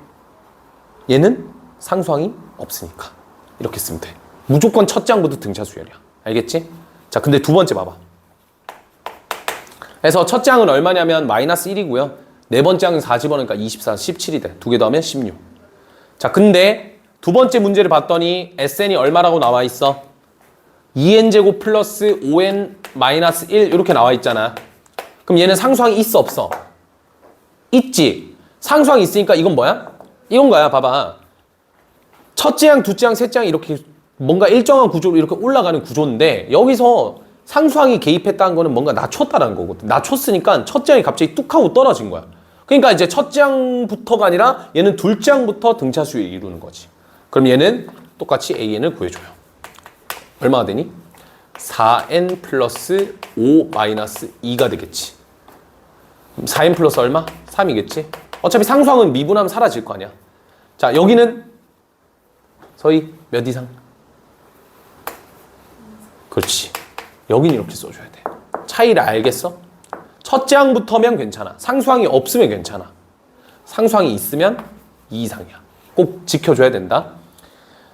얘는 상수항이 없으니까. 이렇게 쓰면 돼. 무조건 첫째 항부터 등차 수열이야. 알겠지? 자, 근데 두 번째 봐봐. 그래서 첫째 항은 얼마냐면 마이너스 1이고요. 네 번째 항은 4 집어넣으니까 24, 17이 돼. 두 개 더하면 16. 자, 근데 두 번째 문제를 봤더니 SN이 얼마라고 나와 있어? 2n제곱 플러스 5n 마이너스 1 이렇게 나와 있잖아. 그럼 얘는 상수항이 있어 없어? 있지. 상수항이 있으니까 이건 뭐야? 이건 거야. 봐봐. 첫째 항, 둘째 항, 셋째 항 이렇게 뭔가 일정한 구조로 이렇게 올라가는 구조인데 여기서 상수항이 개입했다는 거는 뭔가 낮췄다는 거거든. 낮췄으니까 첫째 항이 갑자기 뚝 하고 떨어진 거야. 그러니까 이제 첫째 항부터가 아니라 얘는 둘째 항부터 등차 수열을 이루는 거지. 그럼 얘는 똑같이 AN을 구해줘요. 얼마가 되니? 4n 플러스 5 마이너스 2가 되겠지. 4n 플러스 얼마? 3이겠지. 어차피 상수항은 미분하면 사라질 거 아니야. 자, 여기는 서희 몇 이상? 그렇지. 여긴 이렇게 써줘야 돼. 차이를 알겠어? 첫째 항부터면 괜찮아. 상수항이 없으면 괜찮아. 상수항이 있으면 2 이상이야. 꼭 지켜줘야 된다.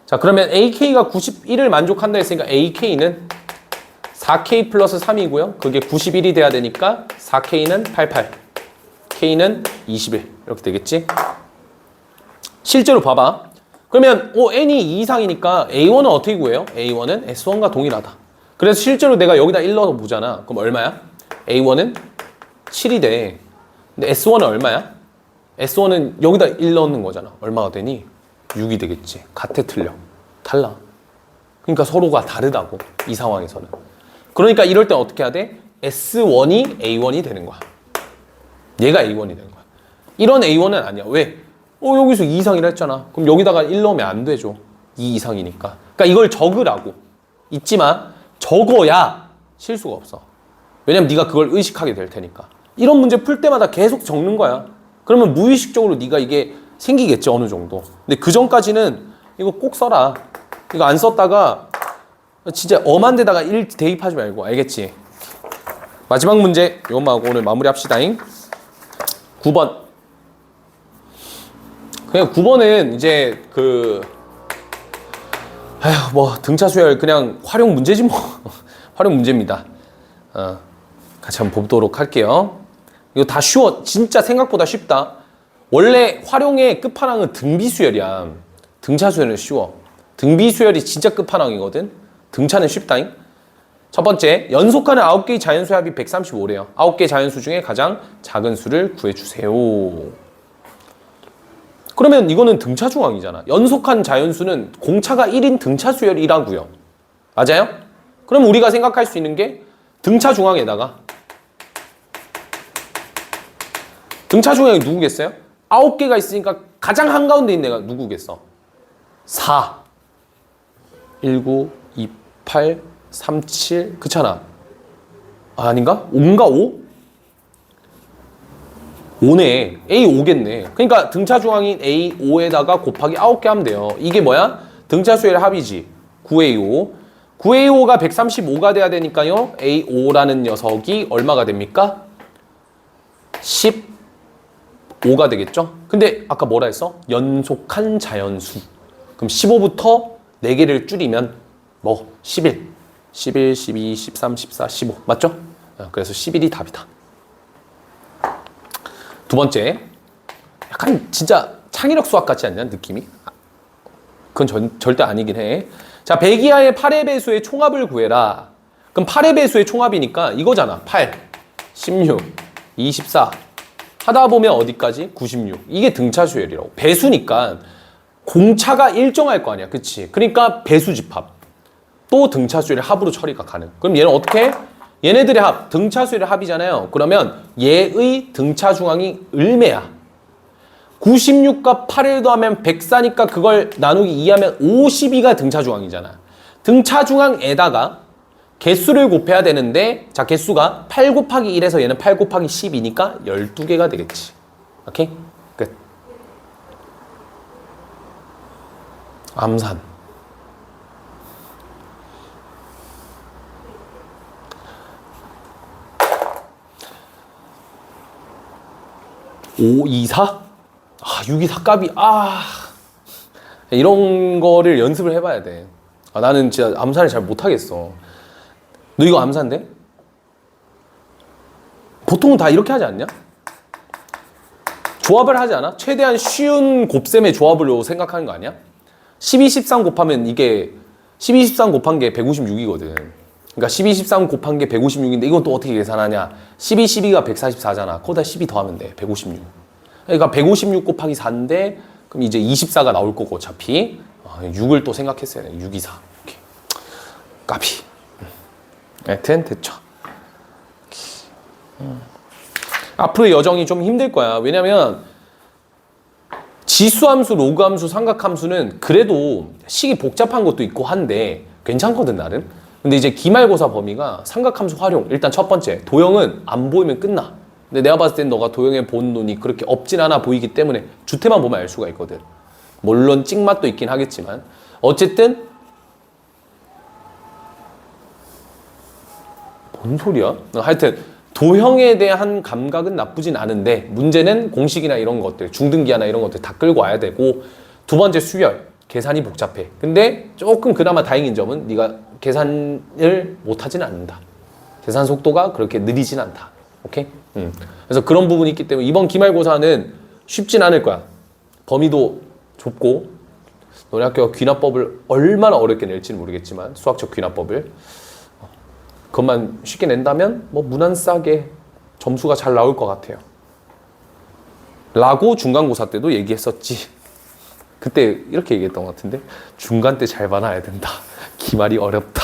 자, 그러면 AK가 91을 만족한다 했으니까 AK는 4K 플러스 3이고요. 그게 91이 돼야 되니까 4K는 88, K는 21 이렇게 되겠지? 실제로 봐봐. 그러면 N이 2 이상이니까 A1은 어떻게 구해요? A1은 S1과 동일하다. 그래서 실제로 내가 여기다 1 넣어 보잖아. 그럼 얼마야? A1은 7이 돼. 근데 S1은 얼마야? S1은 여기다 1 넣는 거잖아. 얼마가 되니? 6이 되겠지. 같아 틀려? 달라. 그러니까 서로가 다르다고. 이 상황에서는. 그러니까 이럴 땐 어떻게 해야 돼? S1이 A1이 되는 거야. 얘가 A1이 되는 거야. 이런 A1은 아니야. 왜? 여기서 2 이상이라 했잖아. 그럼 여기다가 1 넣으면 안 되죠. 2 이상이니까. 그러니까 이걸 적으라고. 있지만 적어야 실수가 없어. 왜냐면 네가 그걸 의식하게 될 테니까. 이런 문제 풀 때마다 계속 적는 거야. 그러면 무의식적으로 네가 이게 생기겠지, 어느 정도. 근데 그 전까지는 이거 꼭 써라. 이거 안 썼다가 진짜 엄한 데다가 1 대입하지 말고. 알겠지? 마지막 문제 이것만 하고 오늘 마무리합시다잉. 9번. 그냥 9번은 이제 뭐 등차 수열 그냥 활용 문제지 뭐. 활용 문제입니다. 같이 한번 보도록 할게요. 이거 다 쉬워. 진짜 생각보다 쉽다. 원래 활용의 끝판왕은 등비수열이야. 등차 수열은 쉬워. 등비수열이 진짜 끝판왕이거든. 등차는 쉽다잉. 첫 번째, 연속하는 9개의 자연수의 합이 135래요. 9개의 자연수 중에 가장 작은 수를 구해주세요. 그러면 이거는 등차 중앙이잖아. 연속한 자연수는 공차가 1인 등차 수열이라고요. 맞아요? 그럼 우리가 생각할 수 있는 게 등차 중앙에다가 등차 중앙이 누구겠어요? 9개가 있으니까 가장 한가운데 있는 애가 누구겠어? 4, 19, 2, 8, 3, 7 그렇잖아. 아닌가? 5인가 5? 5네. A 5겠네. 그러니까 등차 중앙인 A 5에다가 곱하기 9개 하면 돼요. 이게 뭐야? 등차 수의 합이지. 9A5. 9A5가 135가 돼야 되니까요. A5라는 녀석이 얼마가 됩니까? 15가 되겠죠? 근데 아까 뭐라 했어? 연속한 자연수. 그럼 15부터 4개를 줄이면 뭐 11, 11, 12, 13, 14, 15 맞죠? 그래서 11이 답이다. 두 번째, 약간 진짜 창의력 수학 같지 않냐 느낌이? 그건 절대 아니긴 해. 자, 100 이하의 8의 배수의 총합을 구해라. 그럼 8의 배수의 총합이니까 이거잖아. 8, 16, 24 하다 보면 어디까지? 96. 이게 등차 수열이라고. 배수니까 공차가 일정할 거 아니야. 그치? 그러니까 배수 집합. 또 등차 수열의 합으로 처리가 가능. 그럼 얘는 어떻게 해? 얘네들의 합, 등차 수열의 합이잖아요. 그러면 얘의 등차 중앙이 을매야. 96과 8을 더하면 104니까 그걸 나누기 2하면 52가 등차 중앙이잖아. 등차 중앙에다가 개수를 곱해야 되는데 자, 개수가 8 곱하기 1에서 얘는 8 곱하기 10이니까 12개가 되겠지. 오케이? 끝. 암산. 5, 2, 4? 6, 2, 4 값이, 이런 거를 연습을 해봐야 돼. 나는 진짜 암산을 잘 못하겠어. 너 이거 암산돼? 보통은 다 이렇게 하지 않냐? 조합을 하지 않아? 최대한 쉬운 곱셈의 조합으로 생각하는 거 아니야? 12, 13 곱하면 이게 12, 13 곱한 게 156이거든. 그러니까 12, 13 곱한 게 156인데 이건 또 어떻게 계산하냐? 12, 12가 144잖아. 거기다 12 더하면 돼. 156. 그러니까 156 곱하기 4인데 그럼 이제 24가 나올 거고 어차피 6을 또 생각했어야 돼. 6, 2, 4. 이렇게. 까비. 하여튼 됐죠. 앞으로의 여정이 좀 힘들 거야. 왜냐면 지수함수, 로그함수, 삼각함수는 그래도 식이 복잡한 것도 있고 한데 괜찮거든 나름. 근데 이제 기말고사 범위가 삼각함수 활용. 일단 첫 번째, 도형은 안 보이면 끝나. 근데 내가 봤을 땐 너가 도형에 본 눈이 그렇게 없진 않아 보이기 때문에 주태만 보면 알 수가 있거든. 물론 찍맛도 있긴 하겠지만 어쨌든 뭔 소리야? 하여튼 도형에 대한 감각은 나쁘진 않은데 문제는 공식이나 이런 것들, 중등기하나 이런 것들 다 끌고 와야 되고, 두 번째 수열, 계산이 복잡해. 근데 조금 그나마 다행인 점은 네가 계산을 못하진 않는다. 계산 속도가 그렇게 느리진 않다. 오케이? 그래서 그런 부분이 있기 때문에 이번 기말고사는 쉽진 않을 거야. 범위도 좁고, 너네 학교가 귀납법을 얼마나 어렵게 낼지는 모르겠지만 수학적 귀납법을 그것만 쉽게 낸다면 뭐 무난싸게 점수가 잘 나올 것 같아요. 라고 중간고사 때도 얘기했었지. 그때 이렇게 얘기했던 것 같은데, 중간 때 잘 봐놔야 된다. 기말이 어렵다.